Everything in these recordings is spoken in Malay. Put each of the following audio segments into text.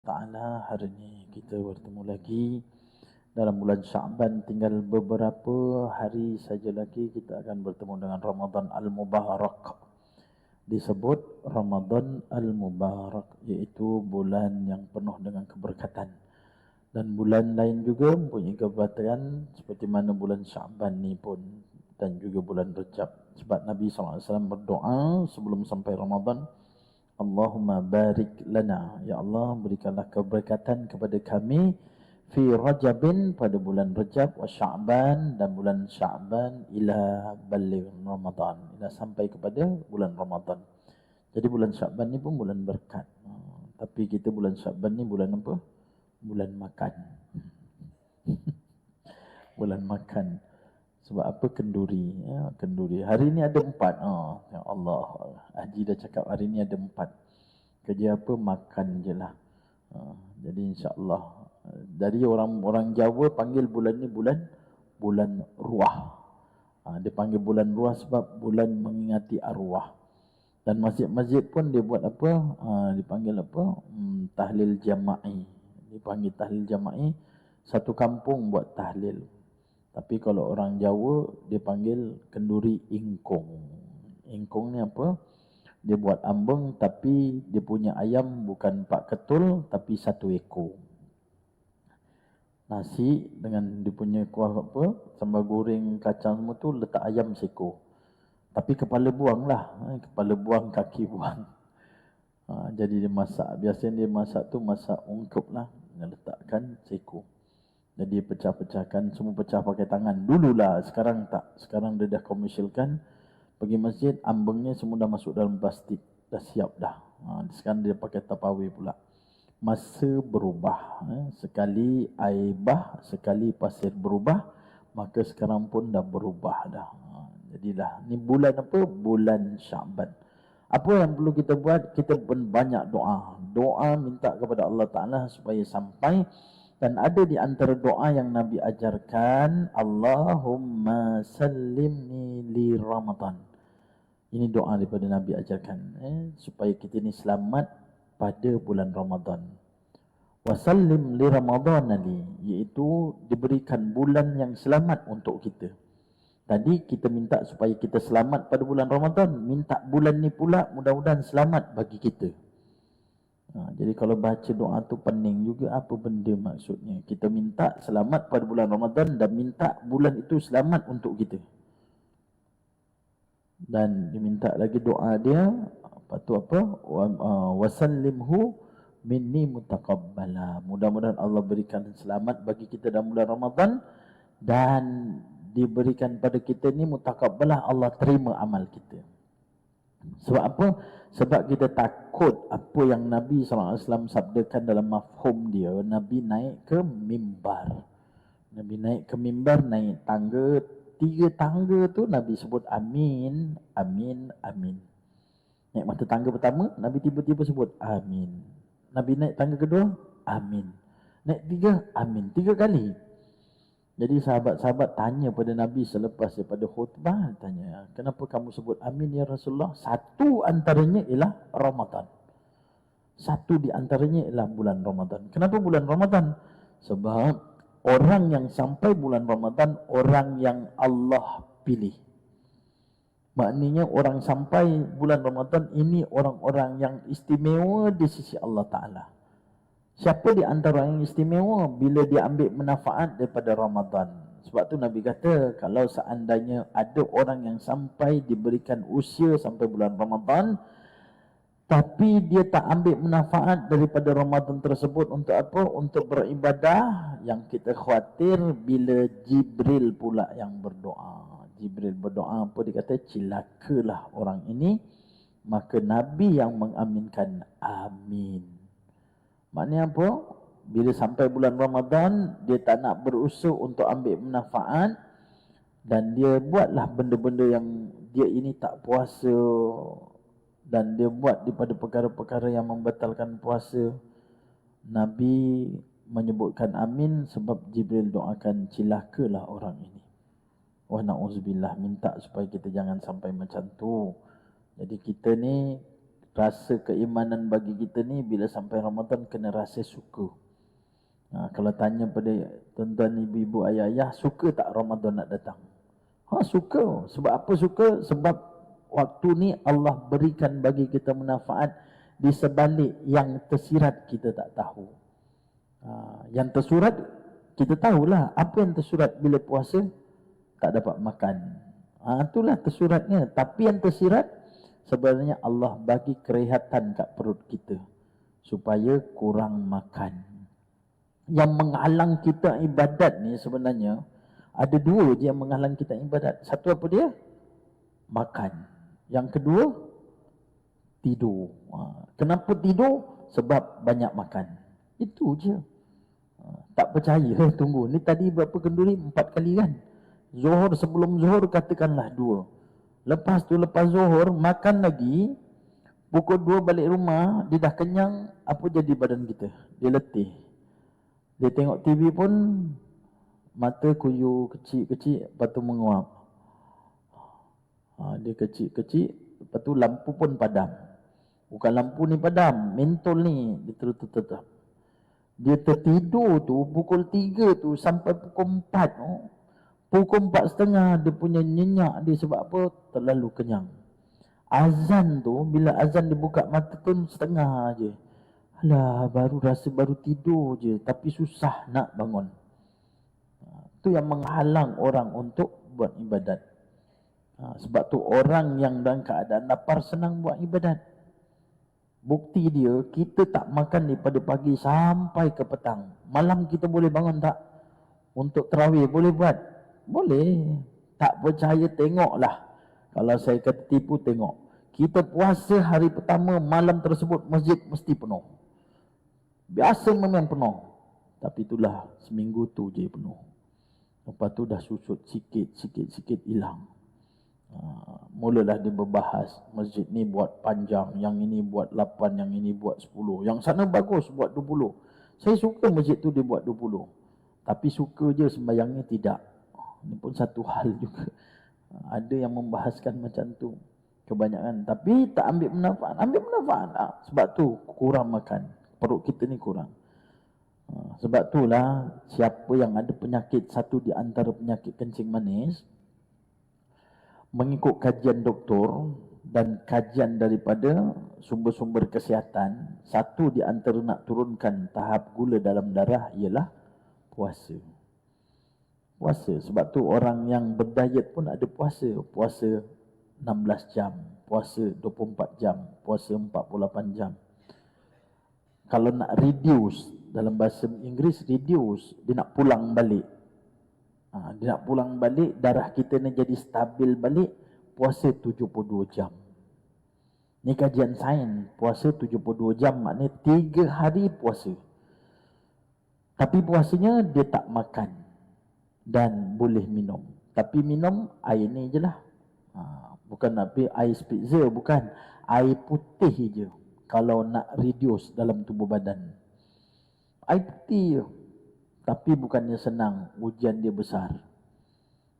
Ta'ala. Hari ini kita bertemu lagi dalam bulan Sya'ban. Tinggal beberapa hari saja lagi kita akan bertemu dengan Ramadan Al-Mubarak. Disebut Ramadan Al-Mubarak, iaitu bulan yang penuh dengan keberkatan. Dan bulan lain juga mempunyai keberkatan seperti mana bulan Sya'ban ni pun, dan juga bulan Rajab. Sebab Nabi SAW berdoa sebelum sampai Ramadan, Allahumma barik lana, ya Allah berikanlah keberkatan kepada kami fi Rajabin, pada bulan Rajab, wa Sya'ban, dan bulan Sya'ban, ila baligh Ramadan, ila sampai kepada bulan Ramadan. Jadi bulan Sya'ban ni pun bulan berkat. Tapi kita bulan Sya'ban ni bulan apa? Bulan makan. Bulan makan. Sebab apa? Kenduri. Ya, kenduri. Hari ni ada 4. Ya Allah. Haji dah cakap hari ni ada 4. Kerja apa? Makan je lah. Jadi insyaAllah. Dari orang Jawa panggil bulan ni bulan ruah. Dia panggil bulan ruah sebab bulan mengingati arwah. Dan masjid-masjid pun dia buat apa? Dipanggil apa? Tahlil jama'i. Dipanggil tahlil jama'i. Satu kampung buat tahlil. Tapi kalau orang Jawa, dia panggil kenduri ingkung. Ingkung ni apa? Dia buat ambeng, tapi dia punya ayam bukan 4 ketul, tapi 1 ekor. Nasi dengan dia punya kuah apa? Sambal goreng, kacang semua tu, letak ayam sekor. Tapi kepala buang lah. Kepala buang, kaki buang. Jadi dia masak. Biasanya dia masak tu, masak ungkep lah. Dia letakkan sekor. Jadi pecah-pecahkan, semua pecah pakai tangan. Dululah, sekarang tak. Sekarang dia dah komersialkan. Pergi masjid, ambengnya semua dah masuk dalam plastik. Dah siap dah. Sekarang dia pakai Tupperware pula. Masa berubah. Sekali air bah, sekali pasir berubah. Maka sekarang pun dah berubah dah. Jadilah, ni bulan apa? Bulan Sya'ban. Apa yang perlu kita buat? Kita pun banyak doa. Doa minta kepada Allah Ta'ala supaya sampai. Dan ada di antara doa yang Nabi ajarkan, Allahumma sallimni li Ramadan. Ini doa daripada Nabi ajarkan. Supaya kita ni selamat pada bulan Ramadan. Wasallim li Ramadan li, iaitu diberikan bulan yang selamat untuk kita. Tadi kita minta supaya kita selamat pada bulan Ramadan. Minta bulan ni pula mudah-mudahan selamat bagi kita. Jadi kalau baca doa tu pening juga apa benda maksudnya. Kita minta selamat pada bulan Ramadan dan minta bulan itu selamat untuk kita. Dan diminta lagi doa dia, apa tu apa? Wasallimhu minni mutaqabbala. Mudah-mudahan Allah berikan selamat bagi kita dalam bulan Ramadan dan diberikan pada kita ni mutaqabbalah, Allah terima amal kita. Sebab apa? Sebab kita takut apa yang Nabi SAW sabdakan dalam mafhum dia. Nabi naik ke mimbar. Nabi naik ke mimbar, naik tangga. 3 tangga tu Nabi sebut amin, amin, amin. Naik mata tangga pertama, Nabi tiba-tiba sebut amin. Nabi naik tangga kedua, amin. Naik 3, amin. 3 kali. Jadi sahabat-sahabat tanya pada Nabi selepas daripada khutbah, tanya, kenapa kamu sebut amin ya Rasulullah? Satu antaranya ialah Ramadan. Satu di antaranya ialah bulan Ramadan. Kenapa bulan Ramadan? Sebab orang yang sampai bulan Ramadan, orang yang Allah pilih. Maknanya orang sampai bulan Ramadan ini orang-orang yang istimewa di sisi Allah Ta'ala. Siapa di antara yang istimewa? Bila dia ambil manfaat daripada Ramadan. Sebab tu Nabi kata, kalau seandainya ada orang yang sampai diberikan usia sampai bulan Ramadan, tapi dia tak ambil manfaat daripada Ramadan tersebut untuk apa? Untuk beribadah. Yang kita khawatir bila Jibril pula yang berdoa. Jibril berdoa apa? Dia kata, cilakalah orang ini. Maka Nabi yang mengaminkan, amin. Maknanya apa? Bila sampai bulan Ramadan, dia tak nak berusaha untuk ambil manfaat. Dan dia buatlah benda-benda yang dia ini tak puasa. Dan dia buat daripada perkara-perkara yang membatalkan puasa. Nabi menyebutkan amin sebab Jibril doakan, cilakalah orang ini. Wa na'udzubillah, minta supaya kita jangan sampai macam tu. Jadi kita ni rasa keimanan bagi kita ni bila sampai Ramadan kena rasa suka. Kalau tanya pada tuan-tuan, ibu-ibu, ayah-ayah, suka tak Ramadan nak datang? Suka. Sebab apa suka? Sebab waktu ni Allah berikan bagi kita manfaat di sebalik yang tersirat kita tak tahu. Yang tersurat kita tahulah. Apa yang tersurat bila puasa? Tak dapat makan. Itulah tersuratnya. Tapi yang tersirat sebenarnya Allah bagi kerehatan kat perut kita supaya kurang makan. Yang menghalang kita ibadat ni sebenarnya ada dua je yang menghalang kita ibadat. Satu apa dia? Makan. Yang kedua, tidur. Kenapa tidur? Sebab banyak makan. Itu je. Tak percaya, tunggu. Ni tadi berapa kenduri? 4 kali kan? Zuhur, sebelum zuhur katakanlah 2. Lepas tu, lepas zuhur, makan lagi. Pukul 2 balik rumah, dia dah kenyang. Apa jadi badan kita? Dia letih. Dia tengok TV pun, mata kuyu kecil-kecil, lepas tu menguap. Dia kecil-kecil, lepas tu lampu pun padam. Bukan lampu ni padam, mentol ni, dia tetap. Dia tertidur tu, pukul 3 tu, sampai pukul 4 tu. Pukul 4.30 dia punya nyenyak dia sebab apa? Terlalu kenyang. Azan tu, bila azan dia buka mata tu, setengah je. Alah, baru tidur je, tapi susah nak bangun. Itu yang menghalang orang untuk buat ibadat. Sebab tu orang yang dalam keadaan lapar senang buat ibadat. Bukti dia, kita tak makan daripada pagi sampai ke petang. Malam kita boleh bangun tak? Untuk tarawih boleh buat? Boleh. Tak percaya tengoklah. Kalau saya kata tipu, tengok. Kita puasa hari pertama, malam tersebut masjid mesti penuh. Biasa memang penuh. Tapi itulah seminggu tu je penuh. Lepas tu dah susut sikit hilang. Mulalah dia berbahas. Masjid ni buat panjang, yang ini buat 8, yang ini buat 10. Yang sana bagus buat 20. Saya suka masjid tu dia buat 20. Tapi suka je sembahyangnya tidak. Ini pun satu hal juga. Ada yang membahaskan macam tu kebanyakan. Tapi tak ambil manfaat. Ambil manfaat. Sebab tu kurang makan. Perut kita ni kurang. Sebab itulah siapa yang ada penyakit, satu di antara penyakit kencing manis, mengikut kajian doktor dan kajian daripada sumber-sumber kesihatan, satu di antara nak turunkan tahap gula dalam darah ialah puasa. Puasa. Sebab tu orang yang berdiet pun ada puasa. Puasa 16 jam, puasa 24 jam, puasa 48 jam. Kalau nak reduce, dalam bahasa Inggeris reduce, dia nak pulang balik. Dia nak pulang balik, darah kita ni jadi stabil balik, puasa 72 jam. Ni kajian sains, puasa 72 jam maknanya 3 hari puasa. Tapi puasanya dia tak makan dan boleh minum. Tapi minum air ni je lah. Bukan air spritzer, bukan. Air putih je. Kalau nak reduce dalam tubuh badan. Air putih je. Tapi bukannya senang. Ujian dia besar.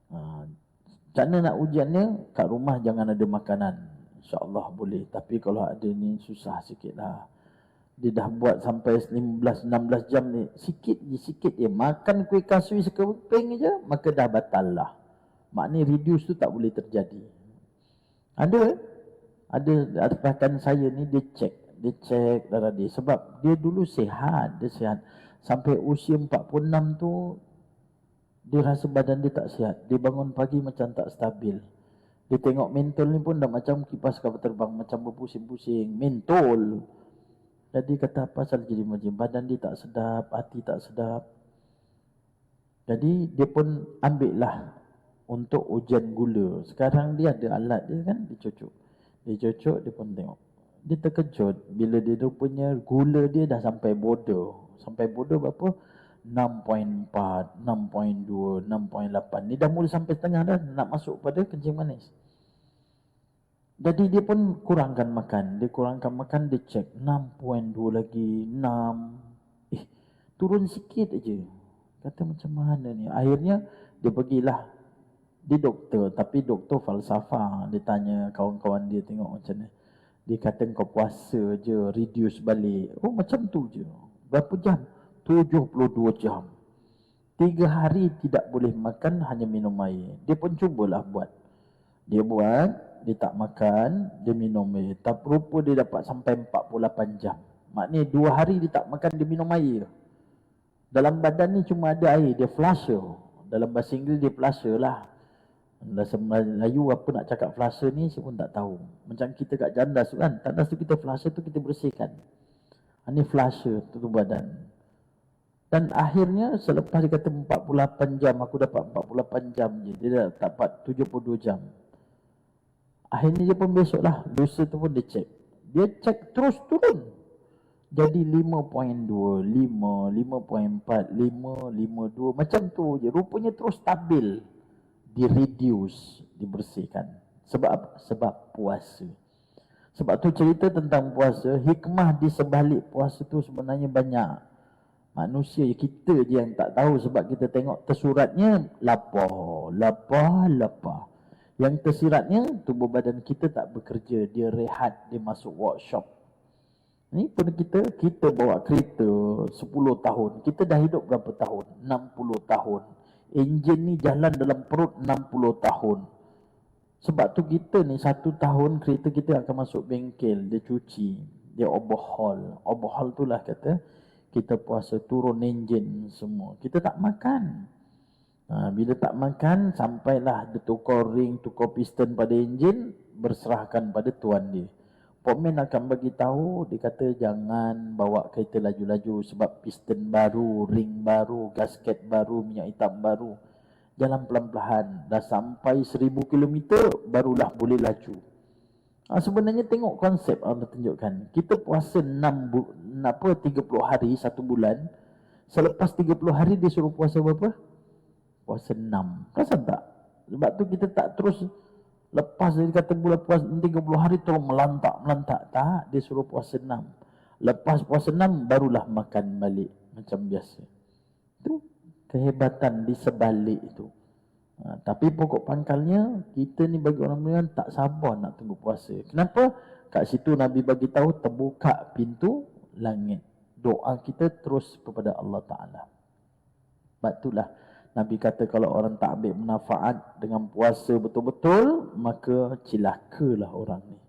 Macam mana nak ujiannya? Kat rumah jangan ada makanan. InsyaAllah boleh. Tapi kalau ada ni susah sikit lah. Dia dah buat sampai 15-16 jam ni. Sikit je. Makan kuih kasui sekeping je, maka dah batal lah. Maknanya reduce tu tak boleh terjadi. Ada rakan saya ni dia cek darah dia. Sebab dia dulu sihat. Dia sihat. Sampai usia 46 tu, dia rasa badan dia tak sihat. Dia bangun pagi macam tak stabil. Dia tengok mentol ni pun dah macam kipas kapal terbang. Macam berpusing-pusing. Mentol. Jadi kata apa pasal jadi macam badan dia tak sedap, hati tak sedap. Jadi dia pun ambil lah untuk ujian gula. Sekarang dia ada alat dia kan, dia cocok. Dia pun tengok. Dia terkejut bila dia punya gula dia dah sampai border. Sampai border berapa? 6.4, 6.2, 6.8. Ni dah mula sampai setengah dah nak masuk pada kencing manis. Jadi dia pun kurangkan makan. Dia kurangkan makan, dia cek 6.2 lagi, 6. Turun sikit aja. Kata macam mana ni? Akhirnya dia pergilah. Dia doktor, tapi doktor falsafah. Dia tanya kawan-kawan dia tengok macam ni. Dia kata kau puasa je, reduce balik. Oh macam tu je. Berapa jam? 72 jam. 3 hari tidak boleh makan, hanya minum air. Dia pun cubalah buat. Dia buat, dia tak makan, dia minum air. Tapi rupa dia dapat sampai 48 jam. Maknanya 2 hari dia tak makan, dia minum air. Dalam badan ni cuma ada air, dia flusher. Dalam bahasa Inggeris dia flusher lah. Bahasa Melayu apa nak cakap flusher ni saya pun tak tahu. Macam kita kat jandas tu kan, tandas tu kita flusher tu kita bersihkan. Ini flusher tu badan. Dan akhirnya selepas dia kata 48 jam, aku dapat 48 jam je. Dia dah dapat 72 jam. Akhirnya dia pun besok lah, dosa tu pun dia cek. Dia cek terus turun. Jadi 5.2, 5, 5.4, 5, 5.2. Macam tu je. Rupanya terus stabil. Di-reduce, dibersihkan. Sebab apa? Sebab puasa. Sebab tu cerita tentang puasa, hikmah di sebalik puasa tu sebenarnya banyak. Manusia kita je yang tak tahu sebab kita tengok tersuratnya lapar, lapar, lapar. Yang tersiratnya tubuh badan kita tak bekerja, dia rehat, dia masuk workshop. Ni pun kita bawa kereta 10 tahun. Kita dah hidup berapa tahun? 60 tahun. Enjin ni jalan dalam perut 60 tahun. Sebab tu kita ni 1 tahun kereta kita akan masuk bengkel, dia cuci, dia overhaul. Overhaul tu lah kata kita puasa, turun enjin semua. Kita tak makan. Bila tak makan, sampailah dia tukar ring, tukar piston pada enjin, berserahkan pada tuan dia. Pokmen akan bagi tahu, dia kata jangan bawa kereta laju-laju sebab piston baru, ring baru, gasket baru, minyak hitam baru. Jalan pelan-pelan, dah sampai 1000 km barulah boleh laju. Sebenarnya tengok konsep Allah tunjukkan. Kita puasa 30 hari 1 bulan. Selepas 30 hari dia suruh puasa berapa? Puasa 6. Perasan tak? Sebab tu kita tak terus lepas dia kata bulan puasa 30 hari terus melantak. Tak, dia suruh puasa 6. Lepas puasa 6 barulah makan balik macam biasa. Itu kehebatan di sebalik itu. Tapi pokok pangkalnya kita ni bagi orang Melayu tak sabar nak tunggu puasa. Kenapa? Kat situ Nabi bagi tahu terbuka pintu langit. Doa kita terus kepada Allah Taala. Sebab itulah Nabi kata kalau orang tak ambil manfaat dengan puasa betul-betul, maka cilakalah orang ni.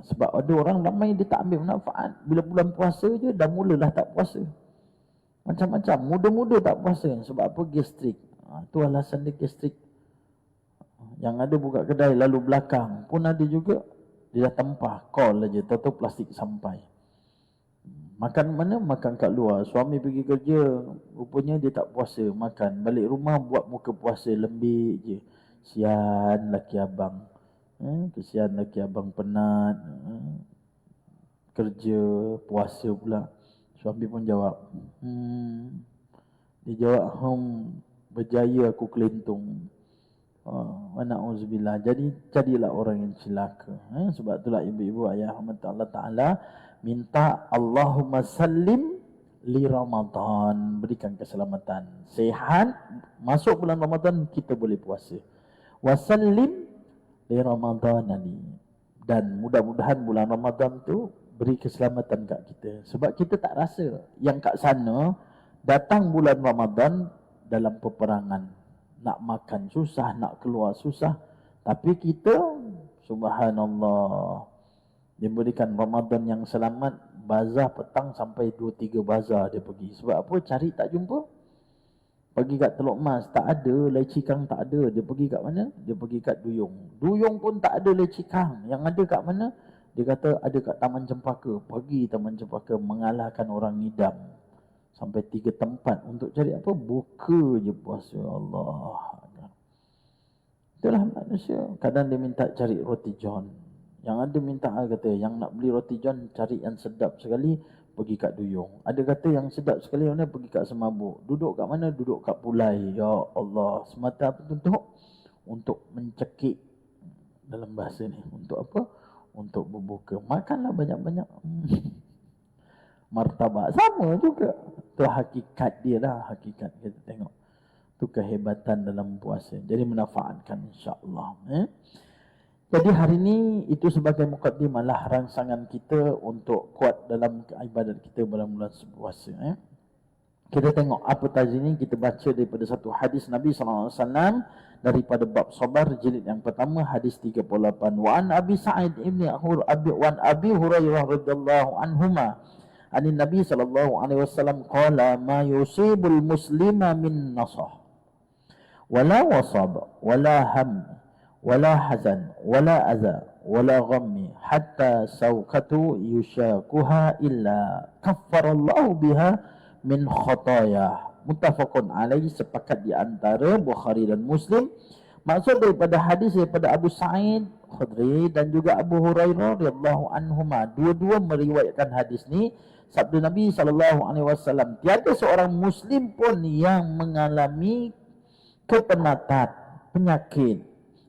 Sebab ada orang ramai dia tak ambil manfaat. Bila bulan puasa je dah mulalah tak puasa. Macam-macam. Muda-muda tak puasa. Sebab apa? Gastrik. Tu alasan dia gastrik. Yang ada buka kedai lalu belakang pun ada juga. Dia dah tempah. Call aja. Tahu-tahu plastik sampai. Makan mana? Makan kat luar. Suami pergi kerja. Rupanya dia tak puasa. Makan. Balik rumah buat muka puasa. Lembik je. Sian laki abang. Kesian laki abang penat. Kerja. Puasa pula. Suami pun jawab. Dia jawab. Berjaya aku kelentung. Wa na'udzubillah. Jadi jadilah orang yang celaka. Sebab itulah ibu-ibu ayah Allah Ta'ala minta Allahumma sallim li Ramadan, berikan keselamatan, sehat, masuk bulan Ramadan kita boleh puasa. Wasallim li Ramadan ali, dan mudah-mudahan bulan Ramadan tu beri keselamatan kat kita. Sebab kita tak rasa yang kat sana datang bulan Ramadan dalam peperangan, nak makan susah, nak keluar susah, tapi kita subhanallah diberikan Ramadan yang selamat. Bazar petang sampai 2-3 bazar dia pergi. Sebab apa? Cari tak jumpa. Pergi kat Teluk Mas tak ada, leci kang tak ada. Dia pergi kat mana? Dia pergi kat Duyung. Duyung pun tak ada leci kang. Yang ada kat mana? Dia kata ada kat Taman Cempaka. Pergi Taman Cempaka mengalahkan orang ngidam. Sampai 3 tempat untuk cari apa? Buka je puasa. Allah. Itulah manusia. Kadang dia minta cari roti john. Yang ada minta kata yang nak beli roti john cari yang sedap sekali, pergi kat Duyung. Ada kata yang sedap sekali mana, pergi kat Semabuk. Duduk kat mana? Duduk kat Pulai. Ya Allah, semata apa untuk mencekik dalam bahasa ni. Untuk apa? Untuk berbuka. Makanlah banyak-banyak. Martabak sama juga. Itu hakikat dia lah, hakikat kita tengok. Itu kehebatan dalam puasa. Jadi menafaatkan insya-Allah. Jadi hari ini itu sebagai mukaddimah lah rangsangan kita untuk kuat dalam ibadat kita bulan-bulan puasa. Kita tengok apa tadi ni, kita baca daripada satu hadis Nabi SAW daripada bab sabar jilid yang pertama hadis 38. Wa an Abi Sa'id ibn Abi Hurairah radhiyallahu anhuma anin Nabi sallallahu alaihi wasallam qala ma yusibul muslima min nasah wala wasab wala ham wala hazan wala adha wala ghammi hatta sawkatu yushakuha illa kaffarallahu biha min khataya. Muttafaqun alaihi, sepakat di antara Bukhari dan Muslim. Maksud daripada hadis daripada Abu Sa'id Khudri dan juga Abu Hurairah radhiyallahu anhuma, dua-dua meriwayatkan hadis ni. Sabda Nabi SAW, tiada seorang Muslim pun yang mengalami kepenatan, penyakit,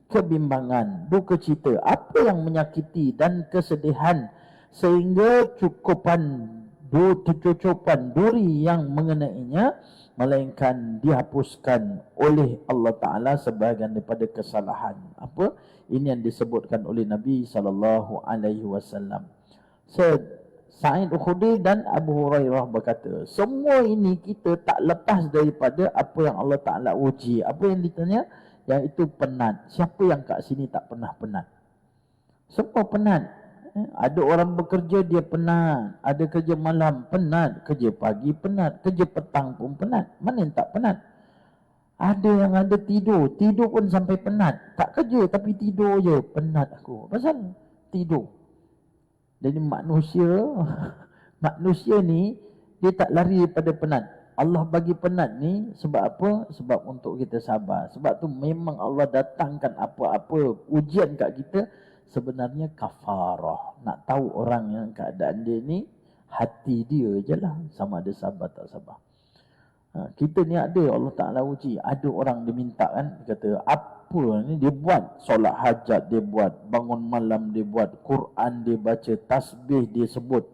kebimbangan, duka cita, apa yang menyakiti dan kesedihan sehingga cucupan duri yang mengenainya, melainkan dihapuskan oleh Allah Ta'ala sebahagian daripada kesalahan. Apa? Ini yang disebutkan oleh Nabi SAW. Sa'id Khudri dan Abu Hurairah berkata, semua ini kita tak lepas daripada apa yang Allah Ta'ala uji. Apa yang ditanya? Yang itu penat. Siapa yang kat sini tak pernah penat? Semua penat. Ada orang bekerja dia penat, ada kerja malam penat, kerja pagi penat, kerja petang pun penat. Mana yang tak penat? Ada yang ada tidur pun sampai penat. Tak kerja tapi tidur je, penat aku. Pasal tidur. Jadi manusia ni dia tak lari daripada penat. Allah bagi penat ni sebab apa? Sebab untuk kita sabar. Sebab tu memang Allah datangkan apa-apa ujian kat kita sebenarnya kafarah. Nak tahu orang yang keadaan dia ni, hati dia je lah, sama ada sabar tak sabar. Kita ni ada Allah Ta'ala uji. Ada orang dia minta kan, dia kata apa ni dia buat, solat hajat dia buat, bangun malam dia buat, Quran dia baca, tasbih dia sebut,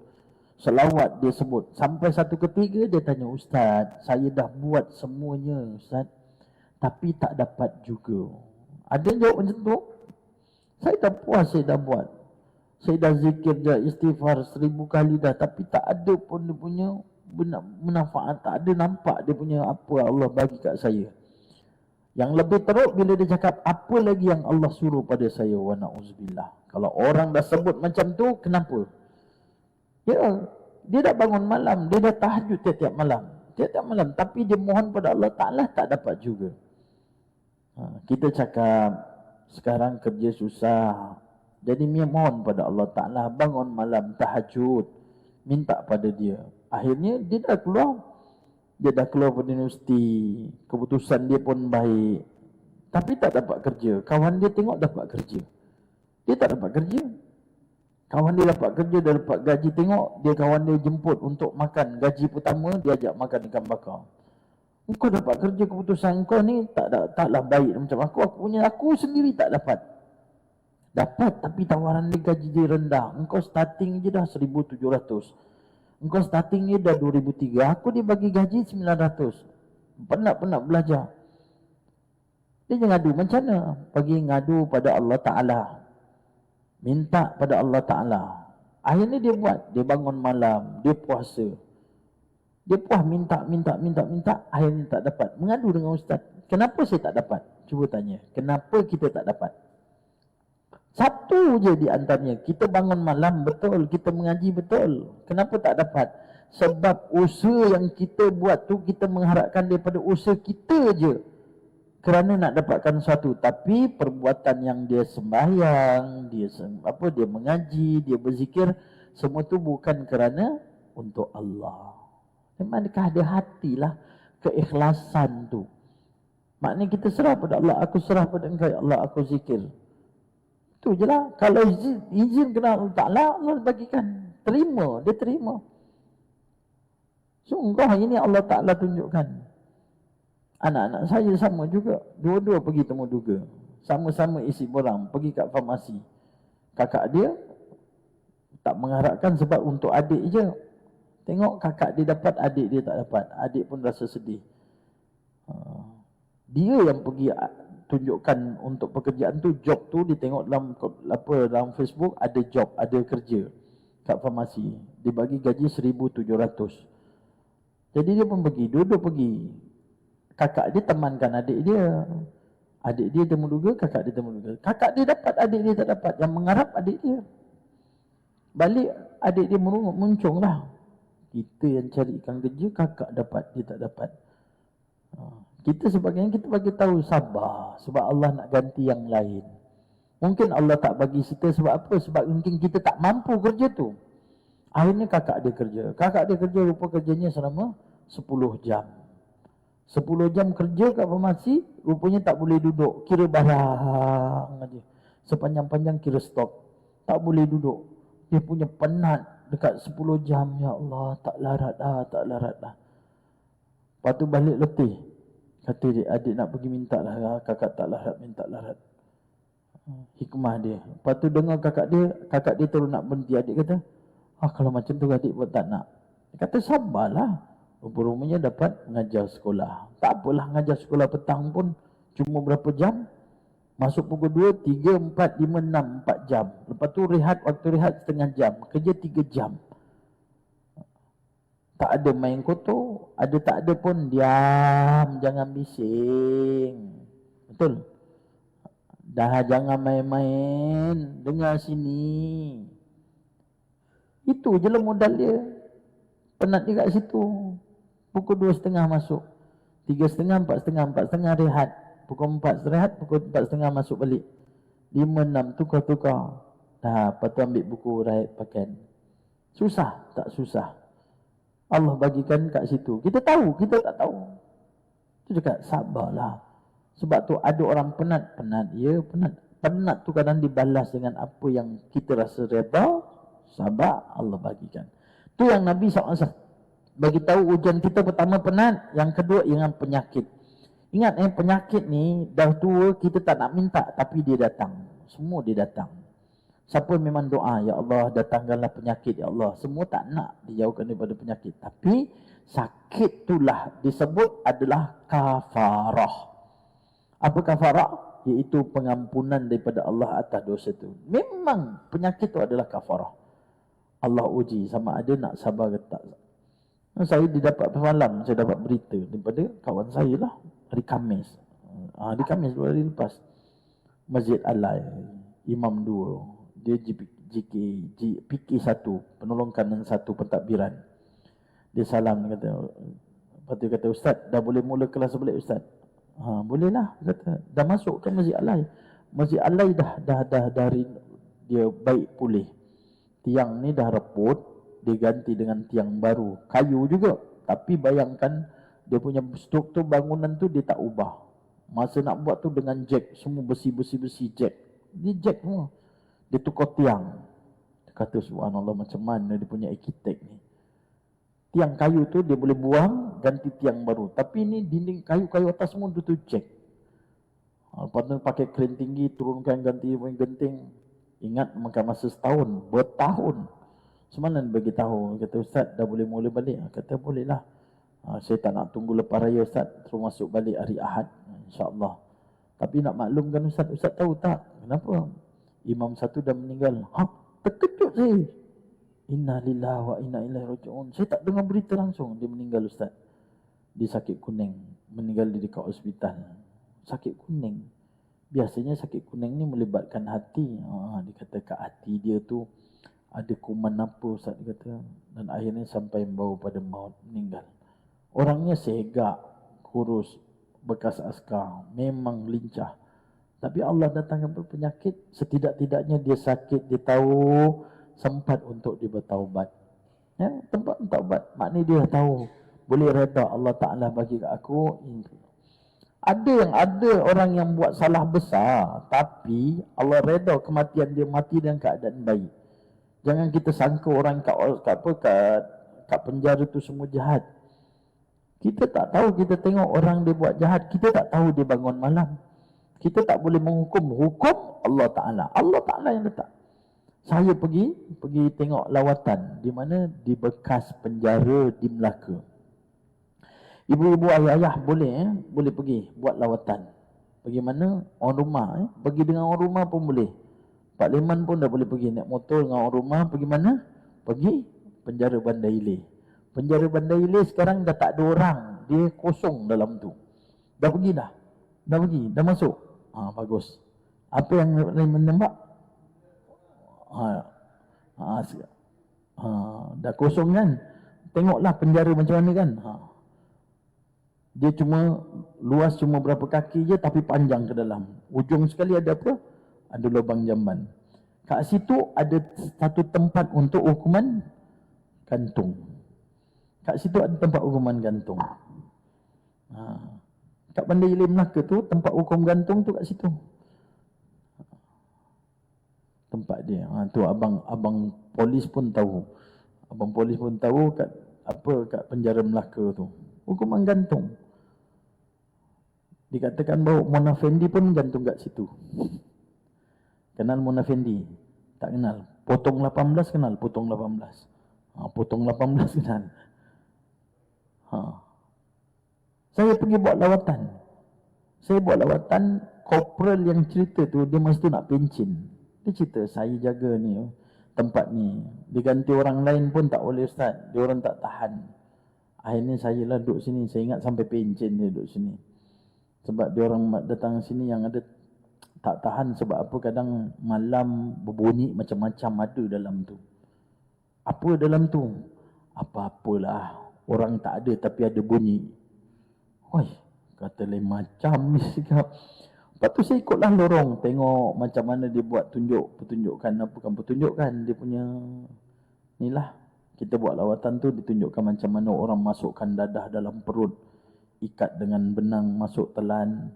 selawat dia sebut. Sampai satu ketika dia tanya, Ustaz, saya dah buat semuanya Ustaz, tapi tak dapat juga. Ada yang jawab macam tu. Saya dah puas, saya dah buat. Saya dah zikir, dah istighfar 1000 kali dah. Tapi tak ada pun dia punya manfaat. Tak ada nampak dia punya apa Allah bagi kat saya. Yang lebih teruk bila dia cakap, apa lagi yang Allah suruh pada saya? Wa na'uzubillah. Kalau orang dah sebut macam tu, kenapa? Ya, dia dah bangun malam. Dia dah tahajud tiap-tiap malam. Tiap-tiap malam. Tapi dia mohon pada Allah Ta'ala, tak dapat juga. Kita cakap, sekarang kerja susah, jadi mohon pada Allah Ta'ala, bangun malam tahajud, minta pada dia. Akhirnya dia dah keluar pada universiti, keputusan dia pun baik, tapi tak dapat kerja. Kawan dia tengok dapat kerja, dia tak dapat kerja. Kawan dia dapat kerja, dia dapat gaji, tengok dia kawan dia jemput untuk makan, gaji pertama dia ajak makan ikan bakar. Engkau dapat kerja, keputusan engkau ni taklah baik macam aku sendiri tak dapat. Dapat tapi tawaran dia gaji dia rendah. Engkau starting je dah 1,700. Engkau starting je dah 2,300. Aku dia bagi gaji 900. Penat belajar. Dia ngadu macam mana? Pergi ngadu pada Allah Ta'ala. Minta pada Allah Ta'ala. Akhirnya dia buat. Dia bangun malam. Dia puasa. Dia puas minta. Akhirnya tak dapat. Mengadu dengan ustaz. Kenapa saya tak dapat? Cuba tanya. Kenapa kita tak dapat? Satu je di antaranya. Kita bangun malam betul. Kita mengaji betul. Kenapa tak dapat? Sebab usaha yang kita buat tu, kita mengharapkan daripada usaha kita je. Kerana nak dapatkan sesuatu. Tapi perbuatan yang dia sembahyang, dia mengaji, dia berzikir, semua tu bukan kerana untuk Allah. Memang ada hatilah keikhlasan tu. Maknanya kita serah pada Allah. Aku serah pada engkau ya Allah, aku zikir. Itu je lah. Kalau izin kena Allah Ta'ala, Allah bagikan. Terima, dia terima. Sungguh ini Allah Ta'ala tunjukkan. Anak-anak saya sama juga. Dua-dua pergi temu duga. Sama-sama isi borang, pergi kat farmasi. Kakak dia tak mengharapkan sebab untuk adik je. Tengok kakak dia dapat, adik dia tak dapat. Adik pun rasa sedih. Dia yang pergi tunjukkan untuk pekerjaan tu, job tu dia tengok dalam Facebook ada job, ada kerja kat farmasi. Dia bagi gaji 1,700. Jadi dia pun pergi, duduk pergi. Kakak dia temankan adik dia. Adik dia temu duga, kakak dia temu duga. Kakak dia dapat, adik dia tak dapat. Yang mengharap adik dia. Balik adik dia muncung lah. Kita yang carikan kerja, kakak dapat, dia tak dapat. Kita sebagainya kita bagi tahu sabar. Sebab Allah nak ganti yang lain. Mungkin Allah tak bagi kita sebab apa? Sebab mungkin kita tak mampu kerja tu. Akhirnya kakak dia kerja. Kakak dia kerja, rupa kerjanya selama 10 jam. 10 jam kerja kat farmasi, rupanya tak boleh duduk. Kira barang aja. Sepanjang-panjang kira stop. Tak boleh duduk. Dia punya penat dekat 10 jam. Ya Allah, tak larat dah, tak larat dah. Lepas tu balik letih. Kata dia, adik nak pergi minta lah. Kakak tak larat, minta larat. Hikmah dia. Lepas tu dengar kakak dia terus nak berhenti. Adik kata, kalau macam tu adik pun tak nak. Dia kata, sabarlah. Rupa-rupanya dapat mengajar sekolah. Tak apalah mengajar sekolah petang pun. Cuma berapa jam? Masuk pukul 2, 3, 4, 5, 6, 4 jam. Lepas tu rehat, waktu rehat setengah jam. Kerja 3 jam. Tak ada main kotor. Ada tak ada pun diam. Jangan bising. Betul? Dah jangan main-main. Dengar sini. Itu je lah modal dia. Penat dia kat situ. Pukul 2.30 masuk. 3.30, 4.30, 4.30 rehat. Pukul 4 rehat, pukul 4.30 masuk balik. 5, 6 tukar-tukar. Lepas tu ambil buku rakyat pakaian. Susah? Tak susah. Allah bagikan kat situ. Kita tahu, kita tak tahu. Itu cakap, sabarlah. Sebab tu ada orang penat. Penat, ya penat. Penat tu kadang dibalas dengan apa yang kita rasa reda. Sabar, Allah bagikan. Tu yang Nabi SAW bagi tahu ujian kita pertama penat, yang kedua yang penyakit. Ingat penyakit ni dah tua kita tak nak minta tapi dia datang. Semua dia datang. Siapa memang doa, ya Allah datangkanlah penyakit ya Allah. Semua tak nak dijauhkan daripada penyakit. Tapi sakit itulah disebut adalah kafarah. Apa kafarah? Iaitu pengampunan daripada Allah atas dosa itu. Memang penyakit itu adalah kafarah. Allah uji sama ada nak sabar ke tak. Saya didapat malam, saya dapat berita daripada kawan saya lah. Hari Khamis. Hari Khamis 2 hari lepas. Masjid Alai. Imam 2. Dia PK1. Penolong kanan 1 pentadbiran. Dia salam, dia kata. Lepas tu kata, Ustaz, dah boleh mula kelas balik Ustaz? Boleh lah. Dia kata, dah masuk ke Masjid Alai? Masjid Alai dah dari dia baik pulih. Tiang ni dah reput. Diganti dengan tiang baru. Kayu juga. Tapi bayangkan dia punya struktur bangunan tu dia tak ubah. Masa nak buat tu dengan jack. Semua besi jack. Dia jack semua. Dia tukar tiang. Dia kata subhanallah macam mana dia punya arkitek ni. Tiang kayu tu dia boleh buang. Ganti tiang baru. Tapi ni dinding kayu-kayu atas semua dia tu jack. Lepas tu pakai kren tinggi. Turunkan ganti genting. Ingat makan masa setahun. Bertahun. Semalam bagi tahu, kata Ustaz dah boleh mula balik. Kata boleh lah. Saya tak nak tunggu lepas raya Ustaz, terus masuk balik hari Ahad, insya-Allah. Tapi nak maklumkan Ustaz, Ustaz tahu tak kenapa imam satu dah meninggal? Terkejut saya. Inna lillahi wa inna ilaihi raji'un. Saya tak dengar berita langsung dia meninggal Ustaz. Dia sakit kuning, meninggal di dekat hospital. Sakit kuning. Biasanya sakit kuning ni melibatkan hati. Dia kata kat hati dia tu ada kuman apa Ustaz dia kata. Dan akhirnya sampai membawa pada maut, meninggal. Orangnya segak, kurus, bekas askar, memang lincah. Tapi Allah datangkan penyakit, setidak-tidaknya dia sakit, dia tahu sempat untuk dia bertaubat. Ya, tempat bertaubat. Maknanya dia tahu, boleh reda Allah Ta'ala bagi kat aku. Ada orang yang buat salah besar, tapi Allah reda kematian dia, mati dalam keadaan baik. Jangan kita sangka orang kat penjara tu semua jahat. Kita tak tahu, kita tengok orang dia buat jahat, kita tak tahu dia bangun malam. Kita tak boleh menghukum, hukum Allah Ta'ala. Allah Ta'ala yang letak. Saya pergi tengok lawatan di mana di bekas penjara di Melaka. Ibu-ibu, ayah-ayah boleh pergi buat lawatan. Pergi mana? Orang rumah. Pergi dengan orang rumah pun boleh. Parlimen pun dah boleh pergi naik motor dengan orang rumah. Pergi mana? Pergi penjara Bandar Ilir. Penjara Bandar Ilir sekarang dah tak ada orang. Dia kosong dalam tu. Dah pergi dah. Dah pergi. Dah masuk. Bagus. Apa yang menembak? Dah kosong kan? Tengoklah penjara macam mana kan? Dia cuma luas cuma berapa kaki je tapi panjang ke dalam. Ujung sekali ada apa? Ada lubang jamban. Kat situ ada satu tempat untuk hukuman gantung. Kat situ ada tempat hukuman gantung. Kat Bandar Ilir Melaka tu tempat hukum gantung tu kat situ. Tempat dia. Tu abang polis pun tahu. Abang polis pun tahu kat penjara Melaka tu. Hukuman gantung. Dikatakan bahawa Mona Fendi pun gantung kat situ. Kenal Mona Fendi? Tak kenal. Potong 18 kenal? Potong 18. Potong 18 kenal. Saya pergi buat lawatan. Korporal yang cerita tu, dia masa tu nak pencin. Dia cerita, saya jaga ni, tempat ni. Diganti orang lain pun tak boleh ustaz. Dia orang tak tahan. Akhirnya saya lah duduk sini. Saya ingat sampai pencin dia duduk sini. Sebab dia orang datang sini yang ada tak tahan sebab apa, kadang malam berbunyi macam-macam ada dalam tu. Apa dalam tu? Apa-apalah. Orang tak ada tapi ada bunyi. Kata lain macam ni sikap. Lepas tu saya ikutlah lorong. Tengok macam mana dia buat pertunjukan. Bukan pertunjukan. Dia punya ni lah. Kita buat lawatan tu ditunjukkan macam mana orang masukkan dadah dalam perut. Ikat dengan benang, masuk telan.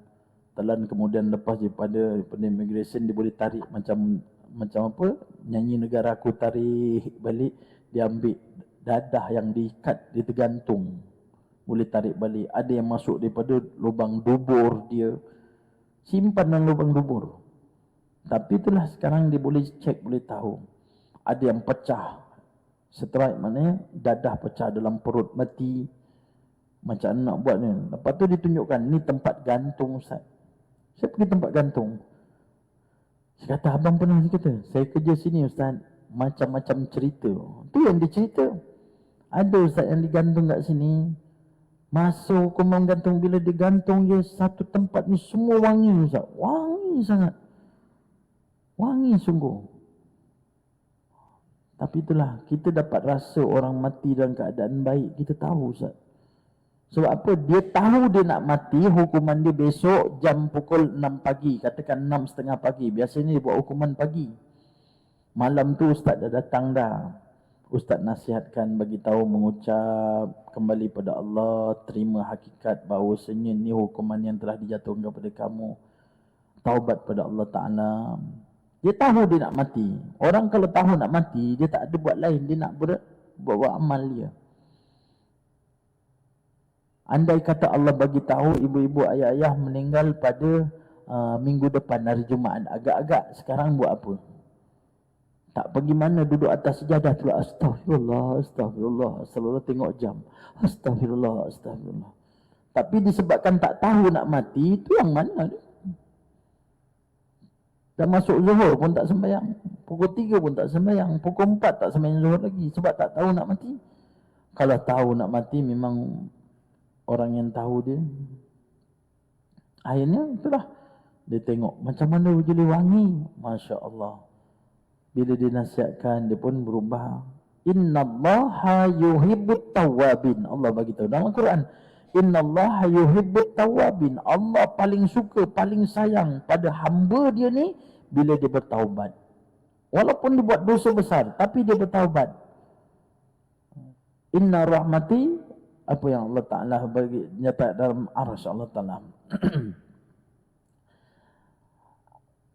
Telan kemudian lepas daripada immigration dia boleh tarik macam apa? Nyanyi Negara Aku tarik balik. Dia ambil dadah yang diikat, dia tergantung. Boleh tarik balik. Ada yang masuk daripada lubang dubur dia. Simpan dalam lubang dubur. Tapi itulah sekarang dia boleh cek, boleh tahu. Ada yang pecah. Strike maknanya dadah pecah dalam perut, mati. Macam mana nak buat ni. Lepas tu ditunjukkan, ni tempat gantung ustaz. Saya pergi tempat gantung. Saya kata, abang pernah kata, saya kerja sini ustaz. Macam-macam cerita. Tu yang dia cerita. Ada ustaz yang digantung kat sini. Masuk hukuman gantung, bila digantung je satu tempat ni semua wangi ustaz. Wangi sangat. Wangi sungguh. Tapi itulah, kita dapat rasa orang mati dalam keadaan baik. Kita tahu ustaz. Sebab apa? Dia tahu dia nak mati, hukuman dia besok jam pukul 6 pagi. Katakan 6:30 pagi. Biasanya dia buat hukuman pagi. Malam tu ustaz dah datang dah. Ustaz nasihatkan, bagi tahu, mengucap kembali pada Allah, terima hakikat bahawasanya ni hukuman yang telah dijatuhkan kepada kamu. Taubat pada Allah Ta'ala. Dia tahu dia nak mati. Orang kalau tahu nak mati, dia tak ada buat lain. Dia nak buat amal dia. Andai kata Allah bagi tahu ibu-ibu ayah-ayah meninggal pada minggu depan hari Jumaat, agak-agak sekarang buat apa? Tak pergi mana, duduk atas sejadah tu, astagfirullah, astagfirullah, astagfirullah, tengok jam. Astagfirullah, astagfirullah. Tapi disebabkan tak tahu nak mati, itu yang mana dia? Dah masuk zuhur pun tak sembahyang. Pukul 3 pun tak sembahyang. Pukul 4 tak sembahyang zuhur lagi. Sebab tak tahu nak mati. Kalau tahu nak mati, memang orang yang tahu dia. Akhirnya itulah. Dia tengok macam mana jadi wangi. Masya Allah. Bila dinasihatkan, dia pun berubah. Innallaha yuhibbut tawwabin. Allah bagi tahu dalam Al-Quran. Innallaha yuhibbut tawwabin. Allah paling suka, paling sayang pada hamba dia ni bila dia bertaubat. Walaupun dia buat dosa besar, tapi dia bertaubat. Inna rahmati, apa yang Allah Ta'ala bagi nyata dalam arsy Allah Ta'ala.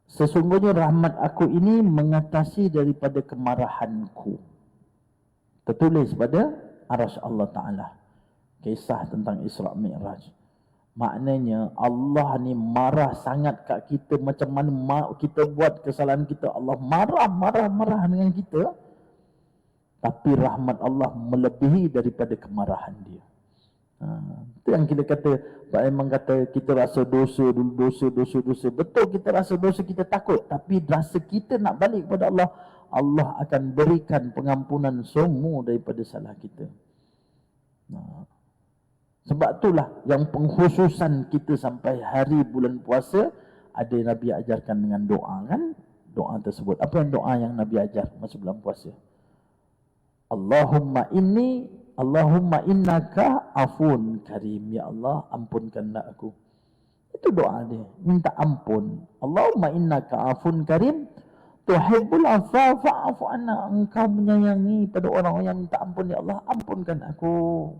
Sesungguhnya rahmat aku ini mengatasi daripada kemarahanku. Tertulis pada arsy Allah Ta'ala. Kisah tentang Isra' Mi'raj. Maknanya Allah ni marah sangat kat kita. Macam mana kita buat kesalahan kita, Allah marah dengan kita. Tapi rahmat Allah melebihi daripada kemarahan dia. Itu yang kita kata, Pak Imam kata kita rasa dosa dulu, dosa. Betul kita rasa dosa, kita takut. Tapi rasa kita nak balik kepada Allah, Allah akan berikan pengampunan semua daripada salah kita. Nah, sebab itulah yang pengkhususan kita sampai hari bulan puasa, ada Nabi ajarkan dengan doa kan? Doa tersebut. Apa yang doa yang Nabi ajar masa bulan puasa? Allahumma innaka afun karim. Ya Allah, ampunkanlah aku. Itu doa dia. Minta ampun. Allahumma innaka afun karim. Tuhibbul afwa fa'fu anna. Engkau menyayangi pada orang yang minta ampun. Ya Allah, ampunkan aku.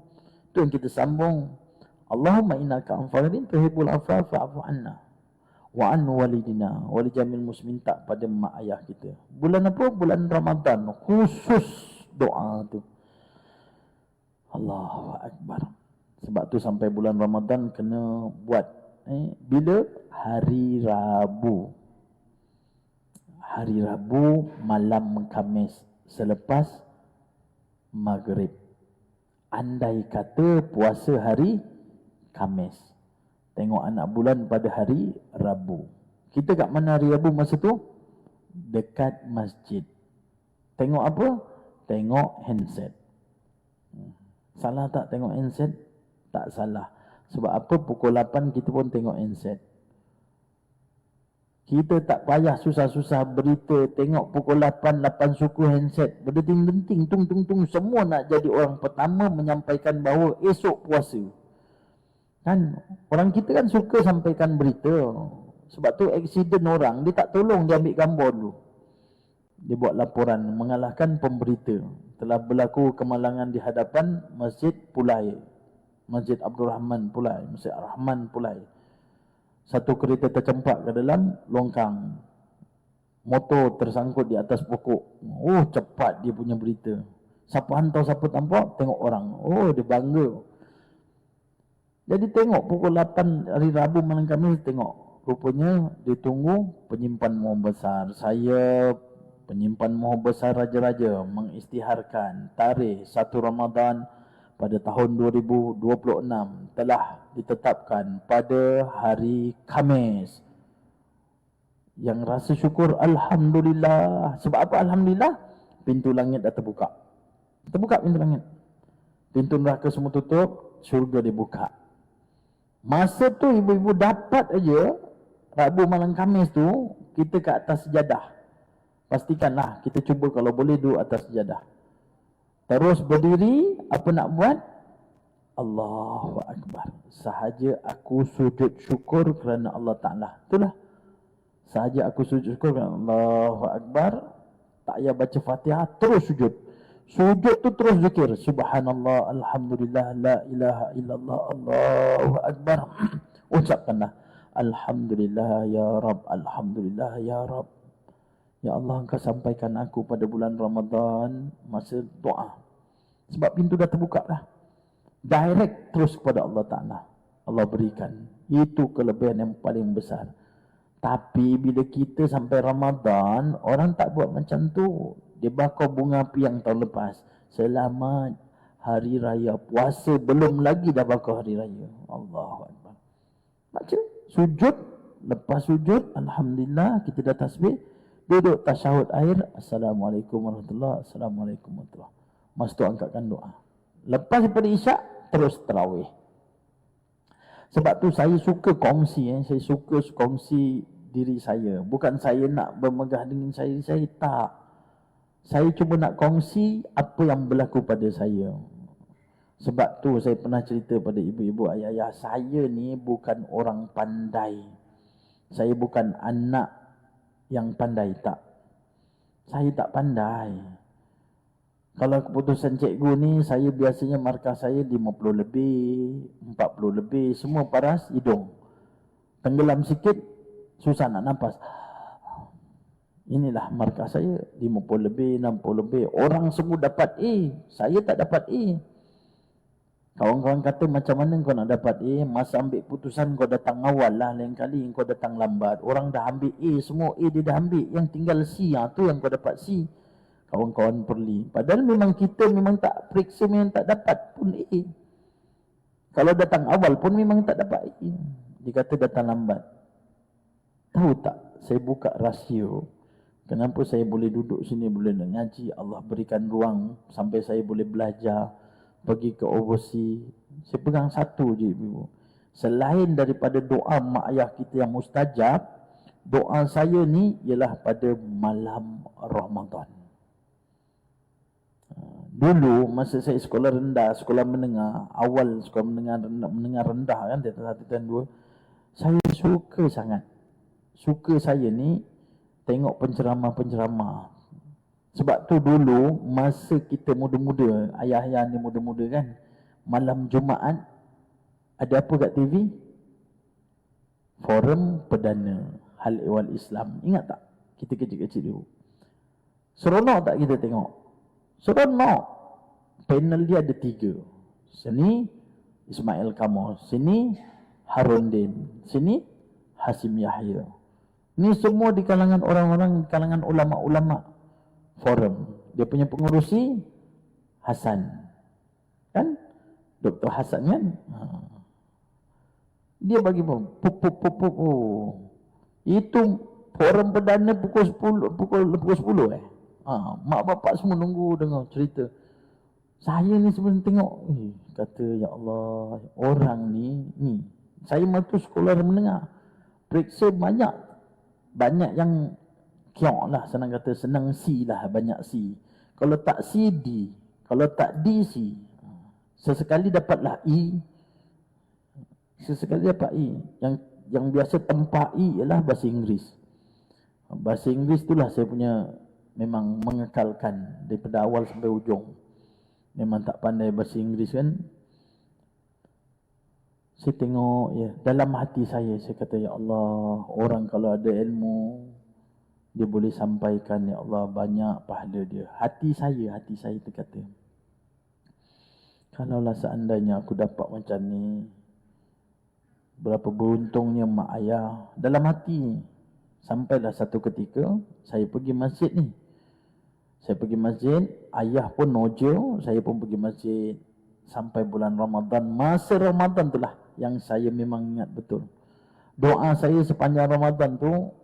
Itu yang kita sambung. Allahumma innaka afun karim. Tuhibbul afwa fa'fu anna. Wa an walidina. Wali jamil muslimin, minta pada mak ayah kita. Bulan apa? Bulan Ramadan. Khusus doa tu. Allahu Akbar. Sebab tu sampai bulan Ramadan kena buat bila? Hari Rabu. Hari Rabu malam Khamis selepas Maghrib. Andai kata puasa hari Khamis, tengok anak bulan pada hari Rabu. Kita kat mana hari Rabu masa tu? Dekat masjid. Tengok apa? Tengok handset. Salah tak tengok handset? Tak salah. Sebab apa? Pukul 8 kita pun tengok handset. Kita tak payah susah-susah berita. Tengok pukul 8 suku handset. Berdenting-denting, tung-tung-tung. Semua nak jadi orang pertama menyampaikan bahawa esok puasa. Kan? Orang kita kan suka sampaikan berita. Sebab tu aksiden orang, dia tak tolong dia ambil gambar dulu. Dia buat laporan mengalahkan pemberita. Telah berlaku kemalangan di hadapan Masjid Pulai, Masjid Abdul Rahman Pulai, Masjid Rahman Pulai. Satu kereta tercempak ke dalam longkang. Motor tersangkut di atas pokok. Oh, cepat dia punya berita. Siapa hantar, siapa tampak, tengok orang. Oh, dia bangga. Jadi tengok pukul 8 hari Rabu malam Khamis, tengok. Rupanya ditunggu penyimpan moh besar. Saya penyimpan moh besar raja-raja mengisytiharkan tarikh 1 Ramadan pada tahun 2026 telah ditetapkan pada hari Khamis. Yang rasa syukur, Alhamdulillah. Sebab apa Alhamdulillah? Pintu langit dah terbuka. Terbuka pintu langit. Pintu neraka semua tutup, syurga dibuka. Masa tu ibu-ibu dapat aja Rabu malam Khamis tu, kita ke atas sejadah. Pastikanlah kita cuba kalau boleh duduk atas sejadah. Terus berdiri, apa nak buat? Allahu Akbar. Sahaja aku sujud syukur kerana Allah Ta'ala. Itulah. Sahaja aku sujud syukur kerana Allahu Akbar. Tak payah baca Fatihah, terus sujud. Sujud tu terus zikir. Subhanallah, Alhamdulillah, la ilaha illallah, Allahu Akbar. Ucapkanlah. Alhamdulillah ya Rabb, Alhamdulillah ya Rabb. Ya Allah, Engkau sampaikan aku pada bulan Ramadan masa doa. Sebab pintu dah terbuka dah. Direct terus kepada Allah Ta'ala. Allah berikan. Itu kelebihan yang paling besar. Tapi bila kita sampai Ramadan, orang tak buat macam tu. Dia bakar bunga piang tahun lepas. Selamat Hari Raya. Puasa belum lagi dah bakar Hari Raya. Allahu Akbar. Baca. Sujud. Lepas sujud, Alhamdulillah, kita dah tasbih. Duduk tasyahud akhir. Assalamualaikum warahmatullahi wabarakatuh. Assalamualaikum warahmatullahi wabarakatuh. Mas tu angkatkan doa. Lepas daripada isyak, terus tarawih. Sebab tu saya suka kongsi. Saya suka kongsi diri saya. Bukan saya nak bermegah dengan saya tak. Saya cuma nak kongsi apa yang berlaku pada saya. Sebab tu saya pernah cerita pada ibu-ibu, ayah-ayah, saya ni bukan orang pandai. Saya bukan anak yang pandai, tak. Saya tak pandai. Kalau keputusan cikgu ni, saya biasanya markah saya 50 lebih, 40 lebih, semua paras hidung. Tenggelam sikit, susah nak nampas. Inilah markah saya, 50 lebih, 60 lebih. Orang semua dapat A, saya tak dapat A. Kawan-kawan kata, macam mana kau nak dapat A? Masa ambil putusan kau datang awal lah, lain kali kau datang lambat. Orang dah ambil A, semua A dia dah ambil. Yang tinggal C, tu yang kau dapat C. Kawan-kawan perli. Padahal memang kita memang tak periksa, memang tak dapat pun A. Kalau datang awal pun memang tak dapat A. Dia kata datang lambat. Tahu tak, saya buka rasio. Kenapa saya boleh duduk sini, boleh ngaji. Allah berikan ruang sampai saya boleh belajar. Pergi ke overseas. Saya pegang satu je, ibu. Selain daripada doa mak ayah kita yang mustajab, doa saya ni ialah pada malam Ramadan. Dulu masa saya sekolah rendah, sekolah menengah, awal sekolah menengah rendah kan, tingkatan 1, tingkatan 2, saya suka sangat. Suka saya ni tengok penceramah-penceramah. Sebab tu dulu masa kita muda-muda, ayah-ayah ni muda-muda kan, malam Jumaat ada apa kat TV? Forum Perdana Hal Ehwal Islam. Ingat tak? Kita kecil-kecil dulu. Seronok tak kita tengok? Seronok. Panel dia ada 3. Sini Ismail Kamus, sini Harun Din, sini Hasim Yahya. Ni semua di kalangan orang-orang, di kalangan ulama-ulama forum. Dia punya pengurusi Hasan. Kan? Dr. Hasan kan? Dia bagi pun itu forum perdana pukul 10 mak bapak semua nunggu dengar cerita. Saya ni sebenarnya tengok, kata ya Allah, orang ni saya waktu sekolah menengah periksa banyak yang kiok lah, senang kata, senang C lah, banyak C. Kalau tak C, D. Kalau tak D, C. Sesekali dapatlah E. Sesekali dapat E. Yang biasa tempat E ialah bahasa Inggeris. Bahasa Inggeris itulah saya punya memang mengekalkan daripada awal sampai ujung. Memang tak pandai bahasa Inggeris kan. Saya tengok ya, dalam hati saya kata ya Allah, orang kalau ada ilmu dia boleh sampaikan, ya Allah, banyak pahala dia. Hati saya terkata, kalaulah seandainya aku dapat macam ni, berapa beruntungnya mak ayah. Dalam hati. Sampailah satu ketika saya pergi masjid ni. Saya pergi masjid, ayah pun nojo, saya pun pergi masjid. Sampai bulan Ramadan, masa Ramadan itulah yang saya memang ingat betul. Doa saya sepanjang Ramadan tu,